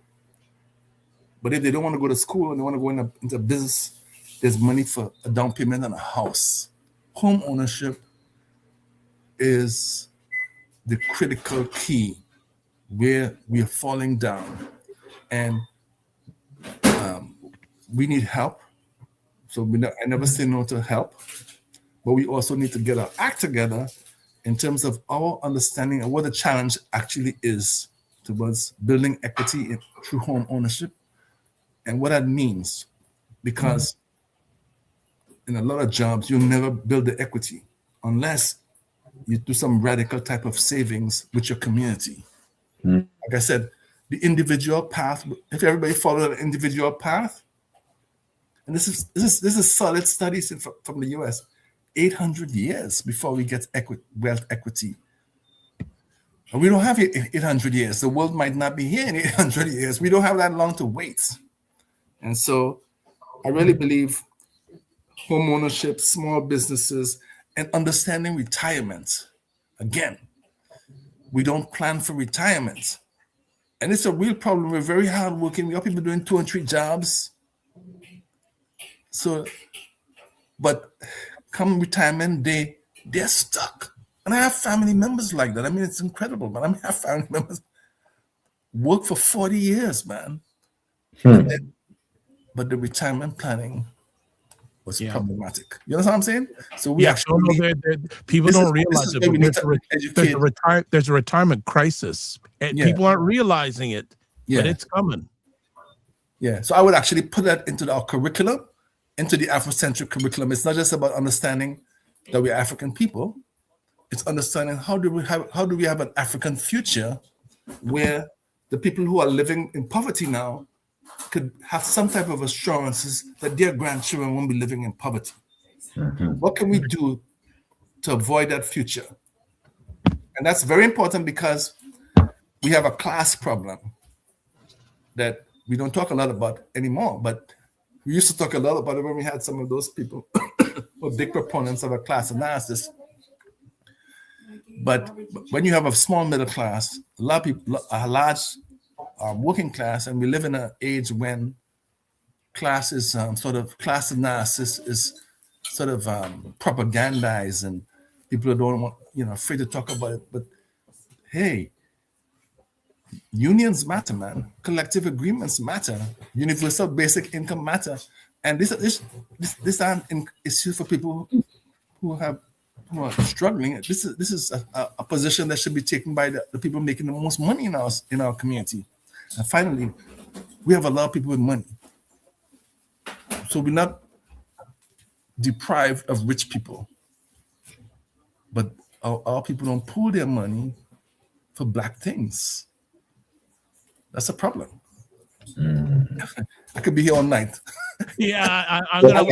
But if they don't want to go to school and they want to go into business, there's money for a down payment on a house. Home ownership is the critical key where we are falling down, and we need help. So I never say no to help, but we also need to get our act together in terms of our understanding of what the challenge actually is towards building equity through home ownership and what that means. Because in a lot of jobs, you'll never build the equity unless you do some radical type of savings with your community. Like I said, the individual path, if everybody followed an individual path, and this is solid studies from the US, 800 years before we get wealth equity. And we don't have 800 years. The world might not be here in 800 years. We don't have that long to wait. And so I really believe home ownership, small businesses, and understanding retirement. Again, we don't plan for retirement. And it's a real problem. We're very hardworking. We have people doing 2 and 3 jobs. So, but come retirement day, they're stuck. And I have family members like that. I mean, it's incredible, but I have family members work for 40 years, man. But the retirement planning was problematic. You know what I'm saying? So we people don't realize it. There's a retirement crisis, and people aren't realizing it, but it's coming. Yeah. So I would actually put that into our curriculum, into the Afrocentric curriculum. It's not just about understanding that we're African people. It's understanding how do we have an African future where the people who are living in poverty now could have some type of assurances that their grandchildren won't be living in poverty. What can we do to avoid that future? And that's very important because we have a class problem that we don't talk a lot about anymore, but we used to talk a lot about it when we had some of those people who were big proponents of a class analysis. But when you have a small middle class, a lot of people, a large working class, and we live in an age when class analysis is sort of propagandized, and people don't want, afraid to talk about it. But hey, unions matter, man. Collective agreements matter. Universal basic income matter. And this aren't an issue for people who are struggling. This is a position that should be taken by the people making the most money in our community. And finally, we have a lot of people with money. So we're not deprived of rich people. But our people don't pool their money for Black things. That's a problem. I could be here all night. Yeah, I'm gonna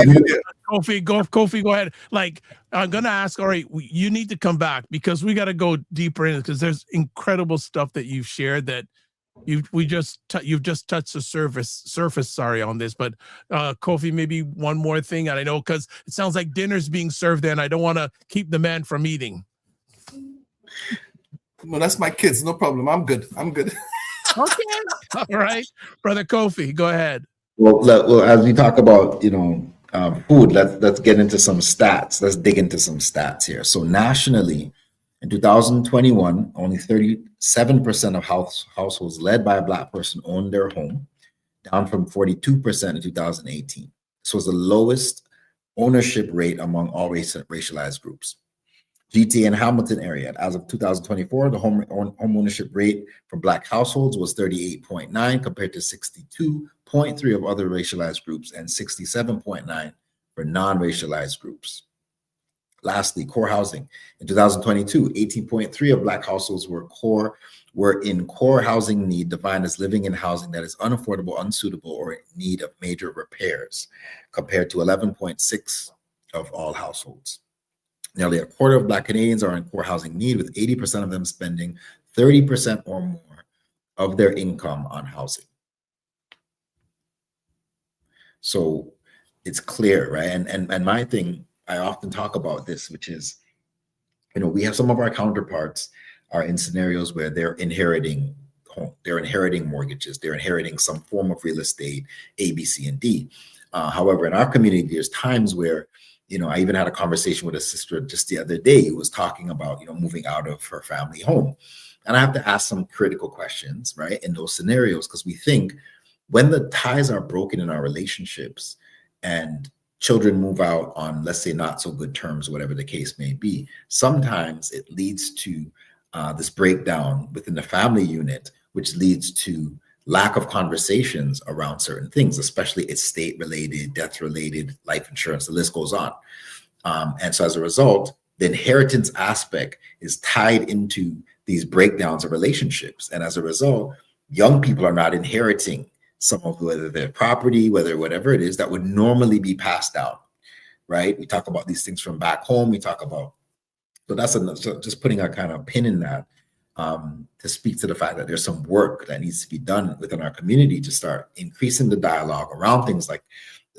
Kofi. Kofi, go ahead. Like, I'm gonna ask. All right, you need to come back because we got to go deeper in it because there's incredible stuff that you've shared that you've just touched the surface. Sorry on this, but Kofi, maybe one more thing, and I know because it sounds like dinner's being served there, and I don't want to keep the man from eating. No, that's my kids. No problem. I'm good. Okay. All right, brother Kofi, go ahead. Well, as we talk about, food, let's get into some stats. Let's dig into some stats here. So nationally, in 2021, only 37% of households led by a Black person owned their home, down from 42% in 2018. This was the lowest ownership rate among all racialized groups. GTA and Hamilton area, as of 2024, the home ownership rate for Black households was 38.9 compared to 62.3 of other racialized groups and 67.9 for non-racialized groups. Lastly, core housing. In 2022, 18.3 of Black households were in core housing need, defined as living in housing that is unaffordable, unsuitable, or in need of major repairs, compared to 11.6 of all households. Nearly a quarter of Black Canadians are in core housing need, with 80% of them spending 30% or more of their income on housing. So it's clear, right? And my thing, I often talk about this, which is, we have some of our counterparts are in scenarios where they're inheriting home, they're inheriting mortgages, they're inheriting some form of real estate, A, B, C, and D. However, in our community, there's times where, I even had a conversation with a sister just the other day who was talking about, moving out of her family home. And I have to ask some critical questions, right, in those scenarios, because we think when the ties are broken in our relationships and children move out on, let's say, not so good terms, whatever the case may be, sometimes it leads to this breakdown within the family unit, which leads to lack of conversations around certain things, especially estate-related, death-related, life insurance, the list goes on. And so as a result, the inheritance aspect is tied into these breakdowns of relationships. And as a result, young people are not inheriting some of whether their property, whether whatever it is that would normally be passed down, right? We talk about these things from back home. We talk about, so that's just putting a kind of pin in that to speak to the fact that there's some work that needs to be done within our community to start increasing the dialogue around things like,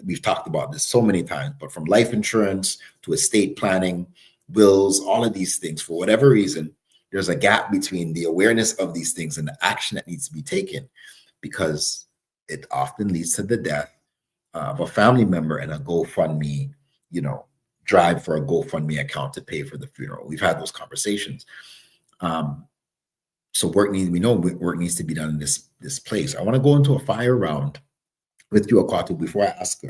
we've talked about this so many times, but from life insurance to estate planning, wills, all of these things, for whatever reason, there's a gap between the awareness of these things and the action that needs to be taken, because it often leads to the death of a family member and a GoFundMe, drive for a GoFundMe account to pay for the funeral. We've had those conversations. So work needs to be done in this place. I want to go into a fire round with you, Akwaatu, before I ask,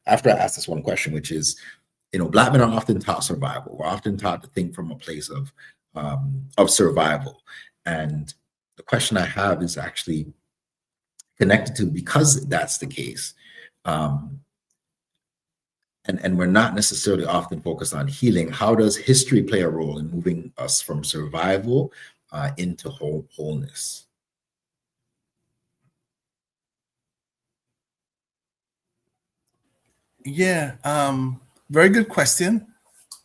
after I ask this one question, which is, Black men are often taught survival. We're often taught to think from a place of survival. And the question I have is actually connected to, because that's the case. And we're not necessarily often focused on healing. How does history play a role in moving us from survival into wholeness? Yeah, very good question.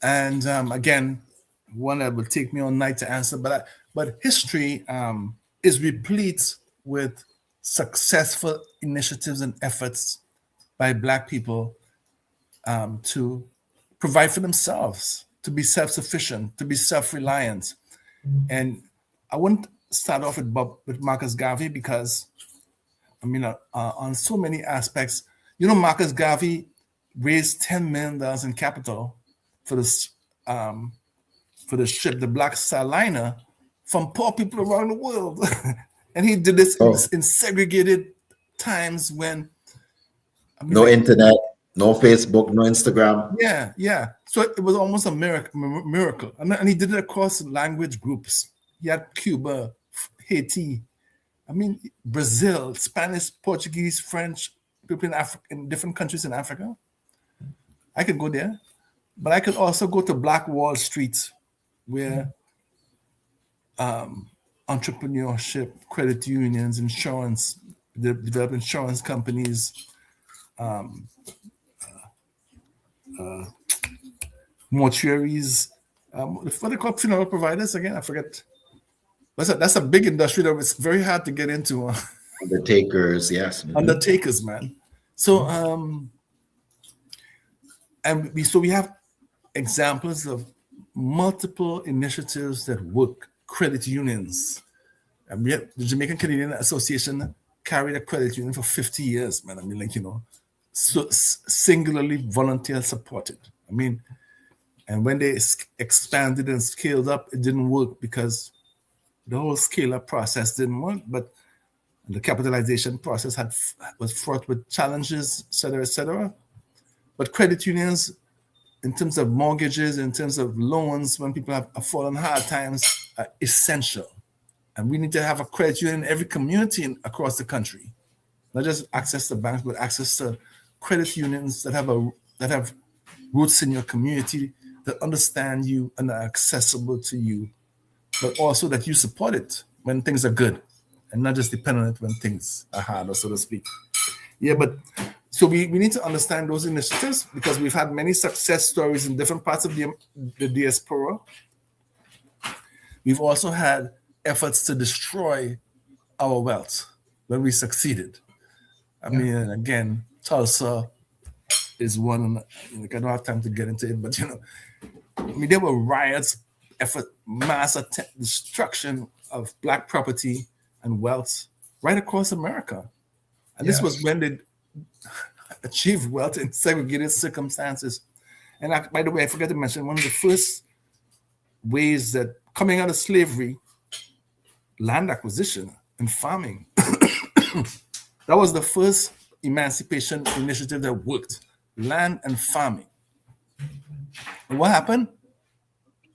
And again, one that would take me all night to answer, but history is replete with successful initiatives and efforts by Black people to provide for themselves, to be self-sufficient, to be self-reliant. And I wouldn't start off with Marcus Garvey, because on so many aspects, Marcus Garvey raised $10 million in capital for the ship, the Black Star Liner, from poor people around the world. And he did this in segregated times when no internet, no Facebook, no Instagram. Yeah. So it was almost a miracle. And he did it across language groups. He had Cuba, Haiti, Brazil, Spanish, Portuguese, French, people in different countries in Africa. I could go there, but I could also go to Black Wall Street, where entrepreneurship, credit unions, insurance, develop insurance companies, mortuaries, what they call funeral providers again. I forget. That's a big industry that it's very hard to get into. Undertakers, yes. Undertakers, man. So we have examples of multiple initiatives that work. Credit unions. And the Jamaican Canadian Association carried a credit union for 50 years, man. I mean, like, so singularly volunteer supported. I mean, and when they expanded and scaled up, it didn't work because the whole scale-up process didn't work, but the capitalization process was fraught with challenges, et cetera, et cetera. But credit unions, in terms of mortgages, in terms of loans, when people have fallen hard times, are essential. And we need to have a credit union in every community across the country. Not just access to banks, but access to credit unions that have roots in your community, that understand you and are accessible to you, but also that you support it when things are good and not just depend on it when things are hard, or so to speak. Yeah, but so we need to understand those initiatives because we've had many success stories in different parts of the diaspora. We've also had efforts to destroy our wealth when we succeeded. I mean, again, Tulsa is one. I don't have time to get into it, but there were riots, mass destruction of Black property and wealth right across America, and this was when they achieved wealth in segregated circumstances. And by the way, I forgot to mention one of the first ways that coming out of slavery, land acquisition and farming. That was the first emancipation initiative that worked, land and farming. And what happened?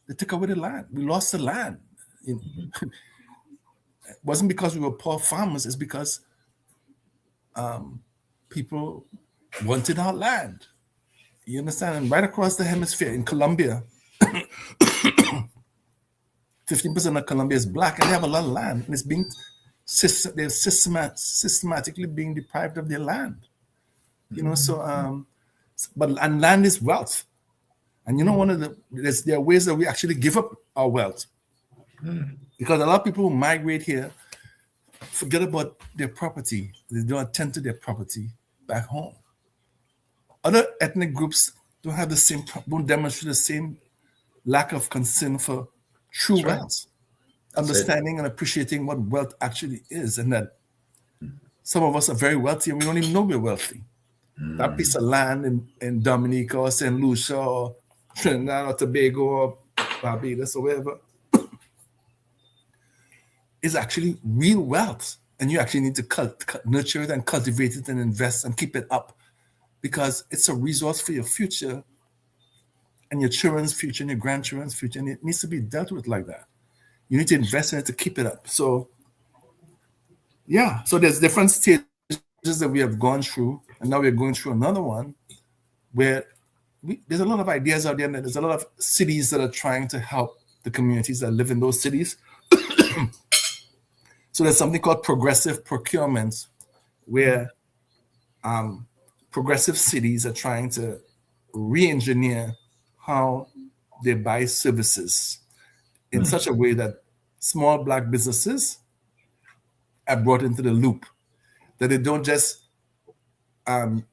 They took away the land. We lost the land. It wasn't because we were poor farmers, it's because people wanted our land. You understand? And right across the hemisphere in Colombia, 15% of Colombia is Black, and they have a lot of land, and it's being they're systematically being deprived of their land. But land is wealth, and there are ways that we actually give up our wealth, because a lot of people who migrate here forget about their property. They don't attend to their property back home. Other ethnic groups don't demonstrate the same lack of concern for true wealth, understanding and appreciating what wealth actually is, and that some of us are very wealthy and we don't even know we're wealthy. That piece of land in Dominica or St. Lucia or Trinidad or Tobago or Barbados or wherever is actually real wealth, and you actually need to nurture it and cultivate it and invest and keep it up, because it's a resource for your future and your children's future and your grandchildren's future, and it needs to be dealt with like that. You need to invest in it to keep it up. So there's different stages that we have gone through, and now we're going through another one where there's a lot of ideas out there, and there's a lot of cities that are trying to help the communities that live in those cities. So there's something called progressive procurement, where progressive cities are trying to re-engineer how they buy services in such a way that small Black businesses are brought into the loop, that they don't just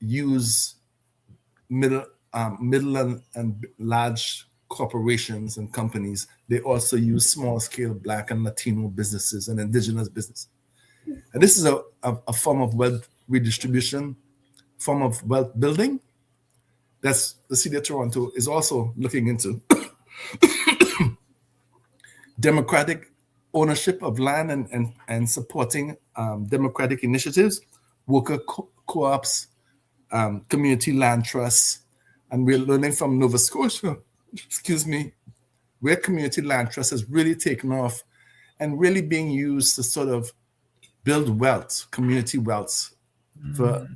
use middle and large corporations and companies. They also use small-scale Black and Latino businesses and indigenous business. And this is a form of wealth redistribution, form of wealth building. That's the city of Toronto is also looking into. Democratic ownership of land and supporting democratic initiatives, worker co-ops, community land trusts. And we're learning from Nova Scotia, where community land trust has really taken off and really being used to sort of build wealth, community wealth for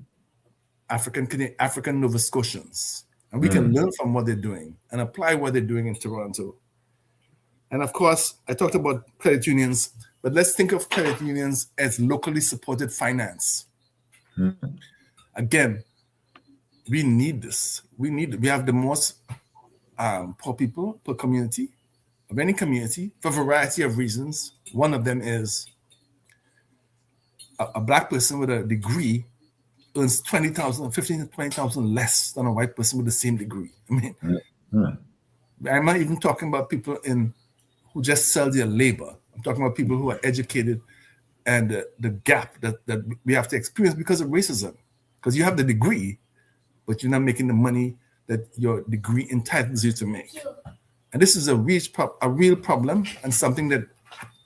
African Nova Scotians. And we can learn from what they're doing and apply what they're doing in Toronto. And of course, I talked about credit unions, but let's think of credit unions as locally supported finance. Again, we need this. We have the most poor people per community of any community for a variety of reasons. One of them is a black person with a degree earns 20,000, 15 to 20,000 less than a white person with the same degree. I mean, I'm not even talking about people who just sell their labor. I'm talking about people who are educated, and the gap that we have to experience because of racism. Because you have the degree, but you're not making the money that your degree entitles you to make. And this is a real problem and something that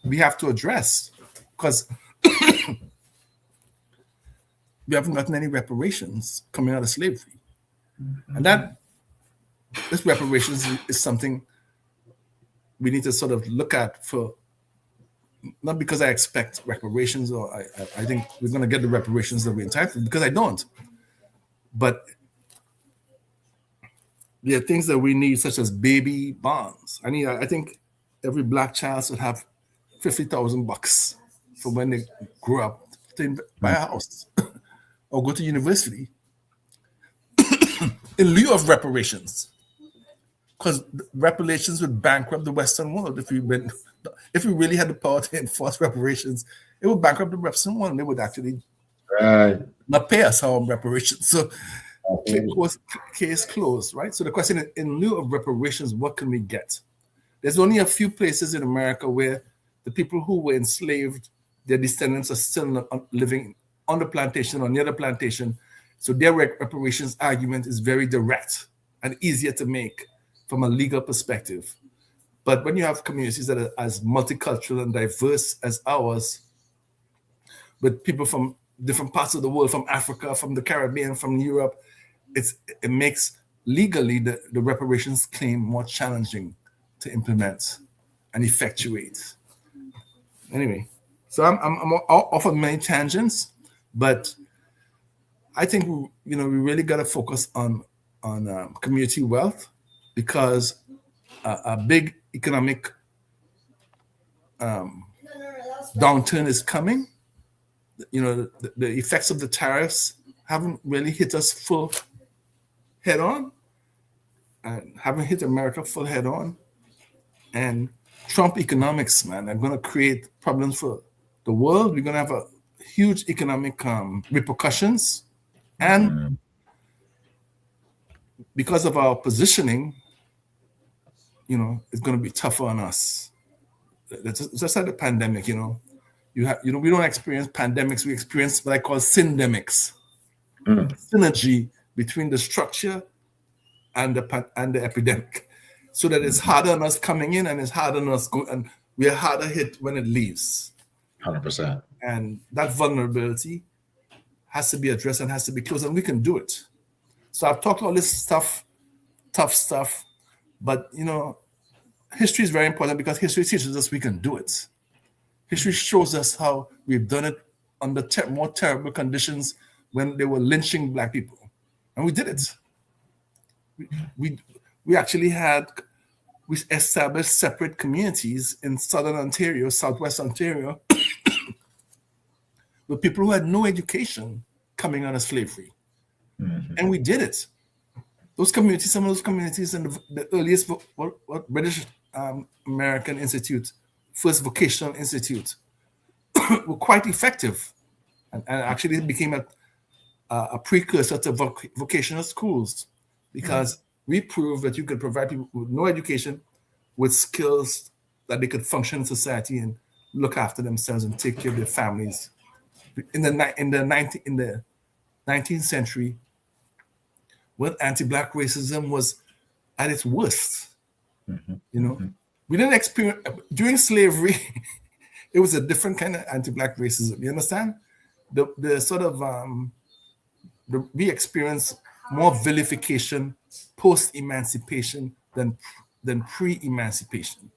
we have to address, because we haven't gotten any reparations coming out of slavery. And this reparations is something we need to sort of look at, for not because I expect reparations or I think we're going to get the reparations that we're entitled, because I don't. But there are things that we need, such as baby bonds. I think every black child should have $50,000 for when they grow up to buy a house or go to university in lieu of reparations. Because reparations would bankrupt the Western world. If we really had the power to enforce reparations, it would bankrupt the Western world, and they would actually not pay us our reparations. So case closed, right? So the question is, in lieu of reparations, what can we get? There's only a few places in America where the people who were enslaved, their descendants are still living on the plantation or near the plantation. So their reparations argument is very direct and easier to make from a legal perspective. But when you have communities that are as multicultural and diverse as ours, with people from different parts of the world, from Africa, from the Caribbean, from Europe, it makes legally the reparations claim more challenging to implement and effectuate. Anyway, so I'm off on many tangents, but I think we really got to focus on community wealth, because a big economic downturn is coming. The effects of the tariffs haven't really hit us full head on, and haven't hit America full head on. And Trump economics, man, are going to create problems for the world. We're going to have a huge economic repercussions. And because of our positioning, it's going to be tougher on us. It's just like the pandemic, we don't experience pandemics. We experience what I call syndemics. Synergy between the structure and the epidemic, so that it's harder on us coming in and it's harder on us going, and we are harder hit when it leaves. 100%. And that vulnerability has to be addressed and has to be closed, and we can do it. So I've talked all this stuff, tough stuff, but history is very important, because history teaches us we can do it. History shows us how we've done it under more terrible conditions when they were lynching Black people, and we did it. We actually we established separate communities in Southern Ontario, Southwest Ontario, with people who had no education coming out of slavery. And we did it. Some of those communities in the earliest British American Institute, first vocational institute, were quite effective, and actually became a precursor to vocational schools, because we proved that you could provide people with no education with skills that they could function in society and look after themselves and take care of their families. In the 19th century, when anti-Black racism was at its worst, we didn't experience during slavery. It was a different kind of anti-Black racism. You understand? The sort of we experienced more vilification post-emancipation than pre-emancipation,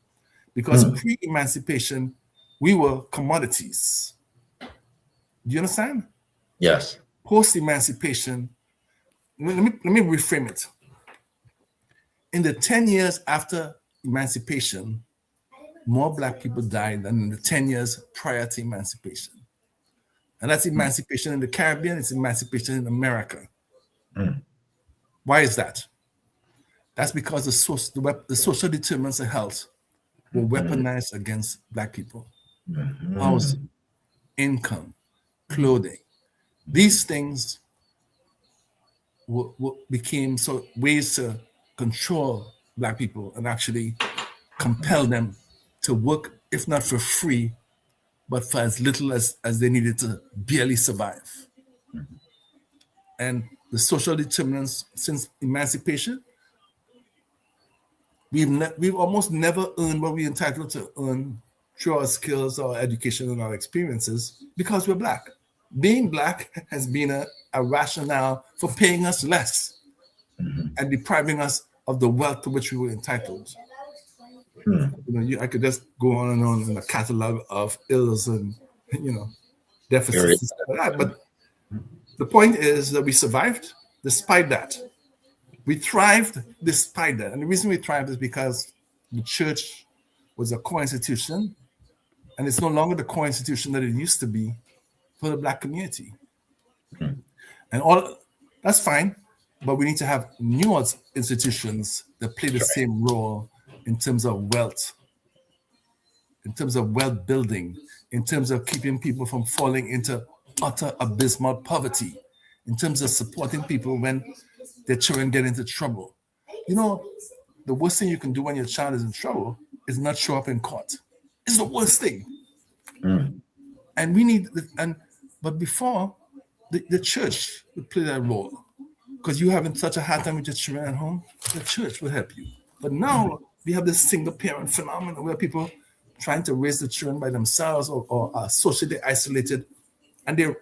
because pre-emancipation we were commodities. Do you understand? Yes. Post-emancipation, let me reframe it. In the 10 years after emancipation, more Black people died than in the 10 years prior to emancipation. And that's emancipation in the Caribbean, it's emancipation in America. Why is that? That's because the social determinants of health were weaponized against Black people. Housing, income, clothing. These things became ways to control Black people and actually compel them to work, if not for free, but for as little as they needed to barely survive. And the social determinants since emancipation, we've almost never earned what we're entitled to earn through our skills, our education, and our experiences because we're Black. Being Black has been a rationale for paying us less and depriving us of the wealth to which we were entitled. I could just go on and on in a catalog of ills and deficits like that. But the point is that we survived despite that. We thrived despite that. And the reason we thrived is because the church was a core institution, and it's no longer the core institution that it used to be for the Black community. And all that's fine, but we need to have new institutions that play the same role in terms of wealth, in terms of wealth building, in terms of keeping people from falling into utter abysmal poverty, in terms of supporting people when their children get into trouble. The worst thing you can do when your child is in trouble is not show up in court. It's the worst thing. And we need, but before, the church would play that role. Because you having such a hard time with your children at home, the church will help you. But now we have this single parent phenomenon where people trying to raise the children by themselves or are socially isolated. And we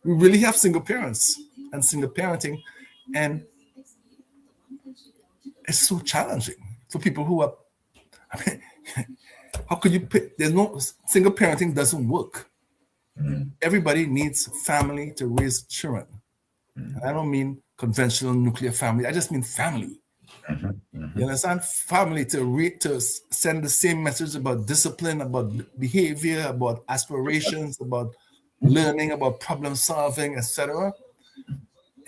really have single parents and single parenting. And it's so challenging for people who are, how could you pick? There's no, single parenting doesn't work. Everybody needs family to raise children. And I don't mean conventional nuclear family. I just mean family. You understand? Family to send the same message about discipline, about behavior, about aspirations, about learning, about problem solving, etc.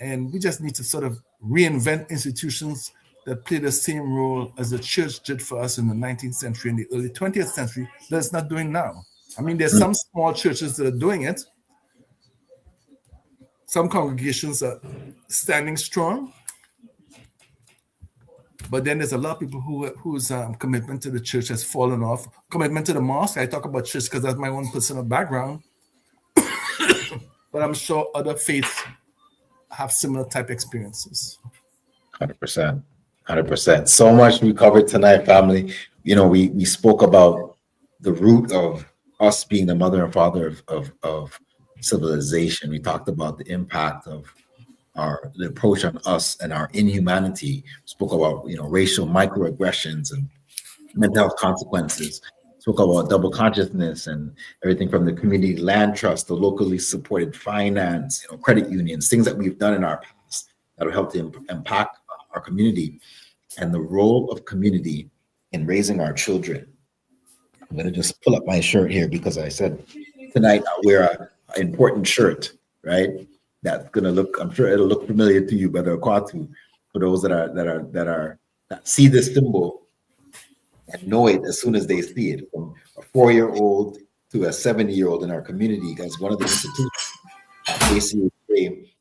And we just need to sort of reinvent institutions that play the same role as the church did for us in the 19th century and the early 20th century that it's not doing now. I mean, there's some small churches that are doing it. Some congregations are standing strong. But then there's a lot of people whose commitment to the church has fallen off. Commitment to the mosque, I talk about church because that's my own personal background. But I'm sure other faiths have similar type experiences. 100%. 100%. So much we covered tonight, family. We spoke about the root of us being the mother and father of civilization. We talked about the impact of the approach on us and our inhumanity. We spoke about racial microaggressions and mental health consequences. We spoke about double consciousness and everything from the community land trust, the locally supported finance, credit unions, things that we've done in our past that have helped to impact our community, and the role of community in raising our children. I'm going to just pull up my shirt here because I said tonight I wear an important shirt, right? That's going to look, I'm sure it'll look familiar to you, Brother Akwaatu, for those that see this symbol and know it as soon as they see it. From a 4-year-old to a 70-year-old in our community, as one of the institutions,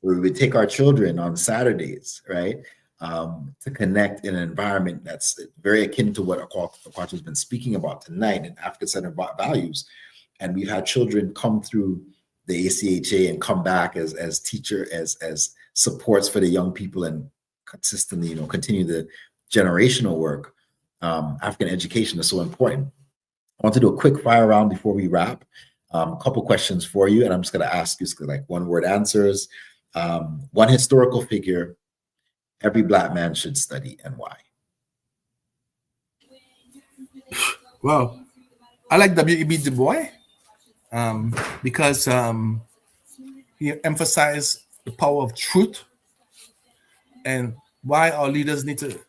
where we would take our children on Saturdays, right? To connect in an environment that's very akin to what Akwaatu has been speaking about tonight in African-centered values. And we've had children come through the ACHA and come back as supports for the young people and consistently, continue the generational work. African education is so important. I want to do a quick fire round before we wrap. A couple questions for you, and I'm just going to ask you like one-word answers. One historical figure every Black man should study, and why? Well, I like W.E.B. Du Bois because he emphasized the power of truth and why our leaders need to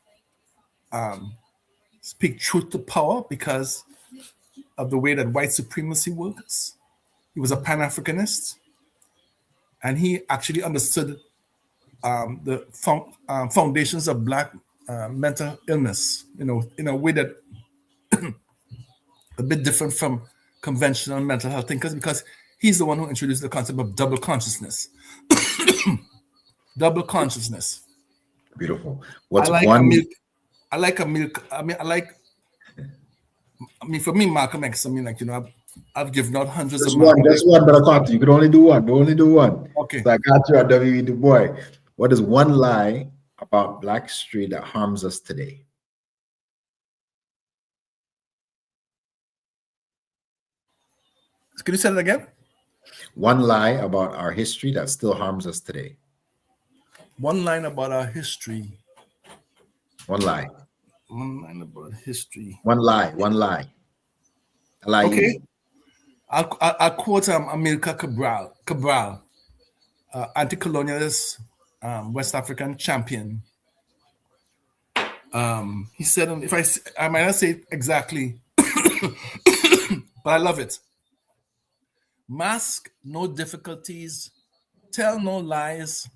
speak truth to power because of the way that white supremacy works. He was a Pan-Africanist, and he actually understood foundations of Black mental illness, in a way that a bit different from conventional mental health thinkers, because he's the one who introduced the concept of double consciousness. Double consciousness. Beautiful. What's one? For me, Malcolm X, I've given out hundreds Just of one, but I can't. You can only do one. Only do one. Okay. So I got you at W.E. Du Bois. What is one lie about Black history that harms us today? Can you say that again? One lie about our history that still harms us today. One line about our history. One lie. One line about history. One lie. One lie. A lie. Okay. I'll quote Amilcar Cabral, anti-colonialist, West African champion. He said, I might not say it exactly, but I love it. Mask no difficulties, tell no lies,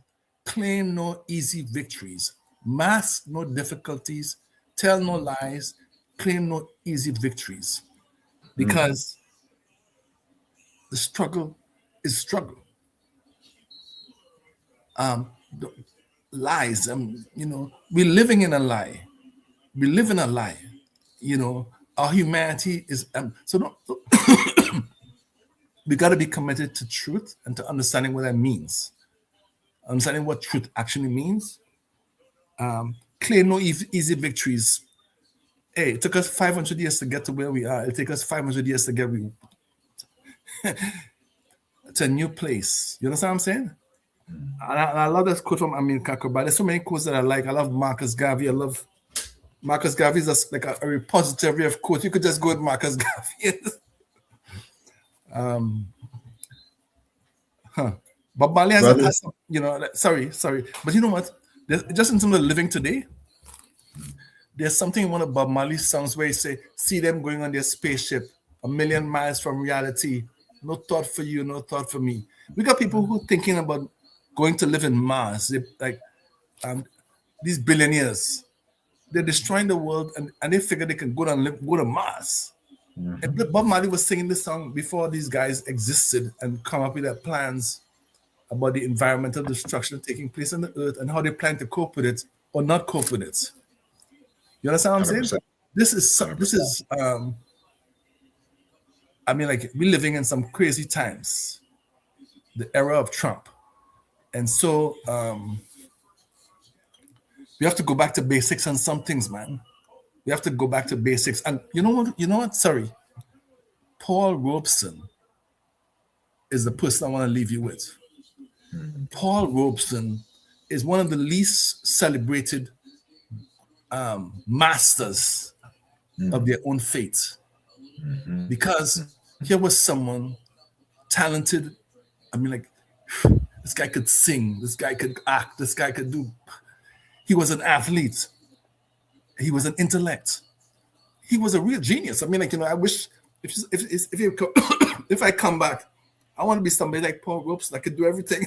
claim no easy victories. Mask no difficulties, tell no lies, claim no easy victories. Because the struggle is struggle. The lies, we're living in a lie. We live in a lie. Our humanity is we got to be committed to truth and to understanding what that means. Understanding what truth actually means. Claim no easy victories. Hey, it took us 500 years to get to where we are. It took us 500 years to get to a new place. You understand what I'm saying? And I love this quote from Amilcar Cabral. There's so many quotes that I like. I love Marcus Garvey. I love Marcus Garvey is like a repository of quotes. You could just go with Marcus Garvey. Bob Marley has some, sorry. But you know what? Just in terms of living today, there's something in one of Bob Marley's songs where he say, see them going on their spaceship, 1,000,000 miles from reality. No thought for you, no thought for me. We got people who thinking about going to live in Mars. These billionaires, they're destroying the world, and they figure they can go to Mars. And Bob Marley was singing this song before these guys existed and come up with their plans about the environmental destruction taking place on the earth and how they plan to cope with it or not cope with it. You understand what I'm saying? This is we're living in some crazy times, the era of Trump. And so we have to go back to basics on some things, man. We have to go back to basics. And you know what? Sorry. Paul Robeson is the person I want to leave you with. Paul Robeson is one of the least celebrated masters of their own fate. Because here was someone talented. This guy could sing, this guy could act, this guy could do. He was an athlete. He was an intellect. He was a real genius. I wish if I come back, I want to be somebody like Paul Robeson. I could do everything.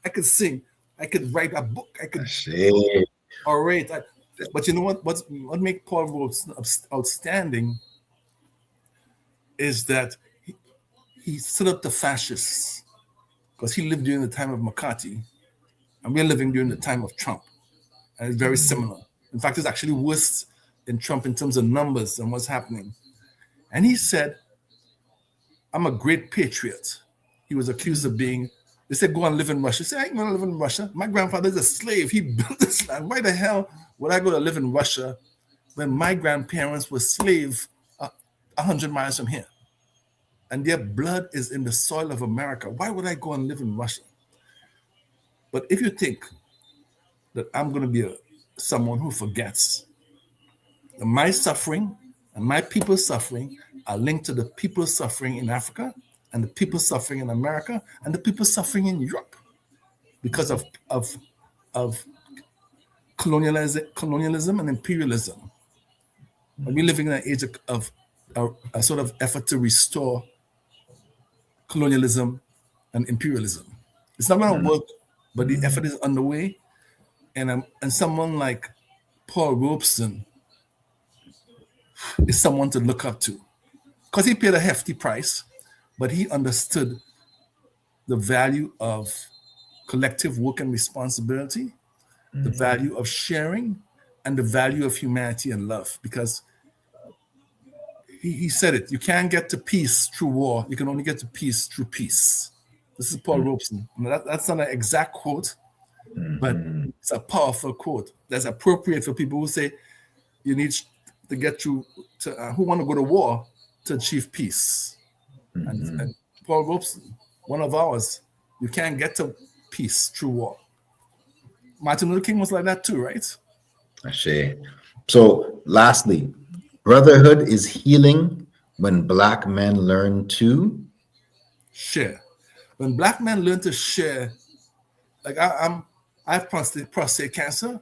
I could sing. I could write a book. I could orate. But you know what makes Paul Robeson outstanding is that he stood up to fascists, because he lived during the time of McCarthy, and we're living during the time of Trump. And it's very similar. In fact, it's actually worse in Trump in terms of numbers and what's happening. And he said, I'm a great patriot. He was accused of being, they said, go and live in Russia. He said, I ain't going to live in Russia. My grandfather's a slave. He built this land. Why the hell would I go to live in Russia when my grandparents were slaves 100 miles from here? And their blood is in the soil of America. Why would I go and live in Russia? But if you think that I'm going to be someone who forgets that my suffering and my people's suffering are linked to the people suffering in Africa and the people suffering in America and the people suffering in Europe because of colonialism and imperialism. And we're living in an age of a sort of effort to restore colonialism and imperialism. It's not going to work but the effort is underway. And someone like Paul Robeson is someone to look up to, because he paid a hefty price, but he understood the value of collective work and responsibility, the value of sharing, and the value of humanity and love. Because he said it, you can't get to peace through war. You can only get to peace through peace. This is Paul Robeson. That's not an exact quote, but it's a powerful quote that's appropriate for people who say you need to get through to who want to go to war to achieve peace. And Paul Robeson, one of ours, you can't get to peace through war. Martin Luther King was like that too, right? So lastly, brotherhood is healing when Black men learn to share. When Black men learn to share, like I have prostate cancer,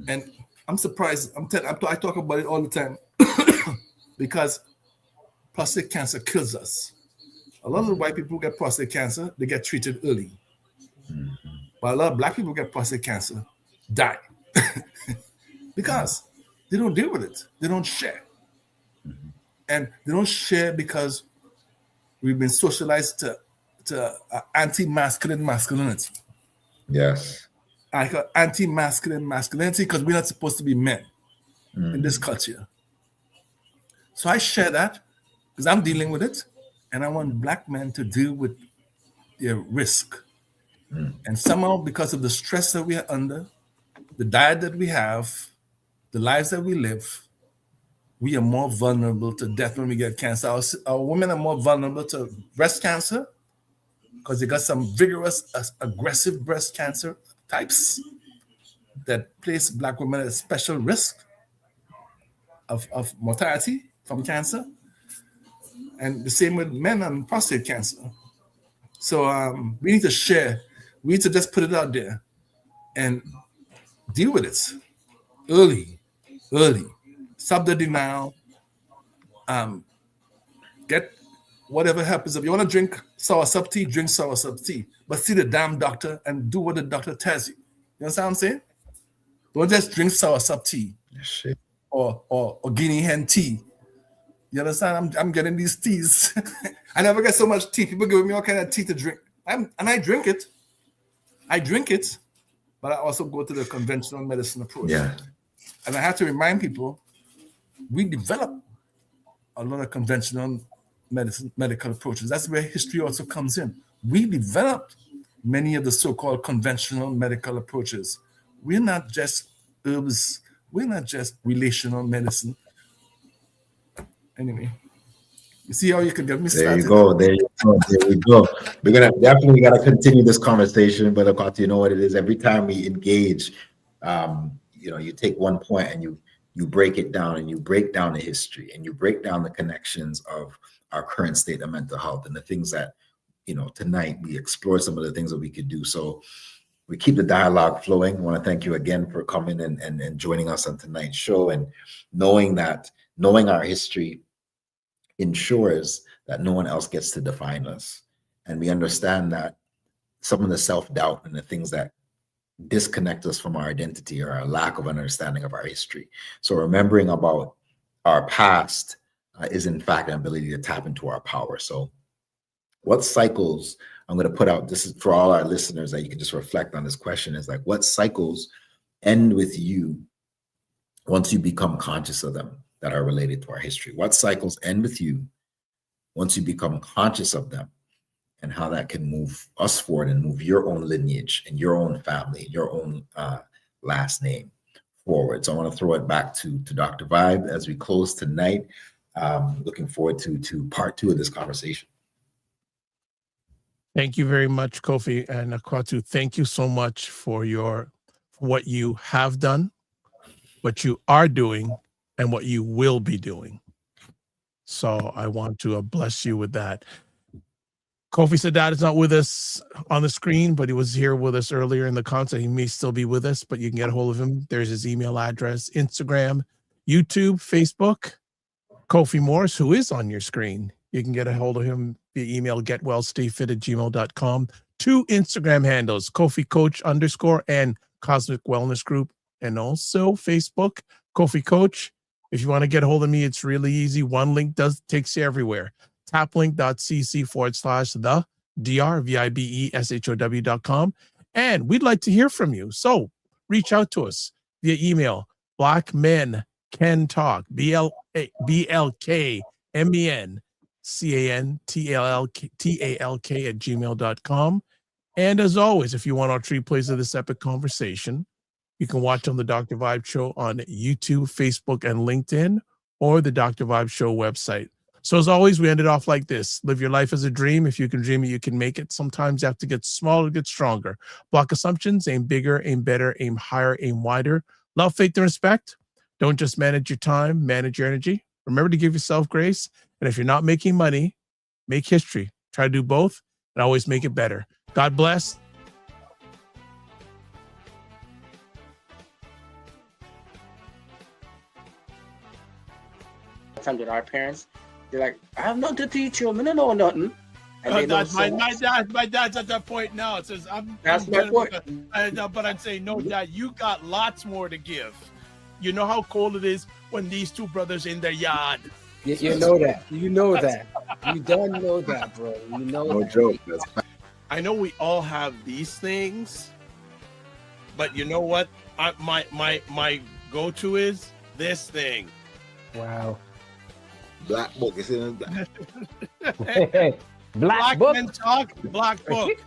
and I'm surprised. I talk about it all the time because prostate cancer kills us. A lot of the white people who get prostate cancer, they get treated early. But a lot of Black people who get prostate cancer die because they don't deal with it. They don't share. And they don't share because we've been socialized to anti-masculine masculinity. Yes. I call anti-masculine masculinity because we're not supposed to be men in this culture. So I share that because I'm dealing with it, and I want Black men to deal with their risk. And somehow, because of the stress that we are under, the diet that we have, the lives that we live, we are more vulnerable to death when we get cancer. Our women are more vulnerable to breast cancer because they got some vigorous, aggressive breast cancer types that place Black women at a special risk of mortality from cancer. And the same with men and prostate cancer. So we need to share. We need to just put it out there and deal with it early. Stop the denial. Get whatever happens. If you want to drink soursop tea, drink soursop tea. But see the damn doctor and do what the doctor tells you. You understand what I'm saying? Don't just drink soursop tea or guinea hen tea. You understand? I'm getting these teas. I never get so much tea. People give me all kind of tea to drink. And I drink it. But I also go to the conventional medicine approach. Yeah. And I have to remind people, we develop a lot of conventional medical approaches. That's where history also comes in. We developed many of the so-called conventional medical approaches. We're not just herbs. We're not just relational medicine. Anyway, you see how you can get me started? There we go. We're gonna definitely gotta continue this conversation, but Akwaatu, you know what it is. Every time we engage, you take one point and you break it down, and you break down the history, and you break down the connections of our current state of mental health and the things that, tonight we explore some of the things that we could do. So we keep the dialogue flowing. I want to thank you again for coming and joining us on tonight's show, and knowing our history ensures that no one else gets to define us. And we understand that some of the self-doubt and the things that disconnect us from our identity or our lack of understanding of our history. So remembering about our past is in fact an ability to tap into our power. So what cycles, I'm going to put out, this is for all our listeners that you can just reflect on this question, is like, what cycles end with you once you become conscious of them that are related to our history? What cycles end with you once you become conscious of them, and how that can move us forward and move your own lineage and your own family, your own last name forward. So I want to throw it back to Dr. Vibe as we close tonight. Looking forward to part 2 of this conversation. Thank you very much, Kofi and Akwaatu. Thank you so much for what you have done, what you are doing, and what you will be doing. So I want to bless you with that. Kofi Sadat is not with us on the screen, but he was here with us earlier in the concert. He may still be with us, but you can get a hold of him. There's his email address, Instagram, YouTube, Facebook. Kofi Morris, who is on your screen, you can get a hold of him via email, getwellstayfit@gmail.com. 2 Instagram handles, Kofi Coach _ and Cosmic Wellness Group, and also Facebook, Kofi Coach. If you want to get a hold of me, it's really easy. One link takes you everywhere. taplink.cc/the drvibeshow.com. And we'd like to hear from you. So reach out to us via email, Black Men Can Talk, BLKMEN CANTALK @gmail.com. And as always, if you want our replays of this epic conversation, you can watch on the Dr. Vibe Show on YouTube, Facebook, and LinkedIn, or the Dr. Vibe Show website. So as always, we ended off like this. Live your life as a dream. If you can dream it, you can make it. Sometimes you have to get smaller, get stronger. Block assumptions, aim bigger, aim better, aim higher, aim wider. Love, faith, and respect. Don't just manage your time, manage your energy. Remember to give yourself grace. And if you're not making money, make history. Try to do both and always make it better. God bless. Sometimes with our parents, they're like, I have nothing to teach you. I don't know nothing. And they know my dad's at that point now. It says, That's my point. But I'd say, no, Dad, you got lots more to give. You know how cold it is when these 2 brothers in their yard. You know that. You know that. You don't know that, bro. You know No that. joke. I know we all have these things, but you know what? My go-to is this thing. Wow. Black book. You see that? Black Black book. Men Talk, Black Book.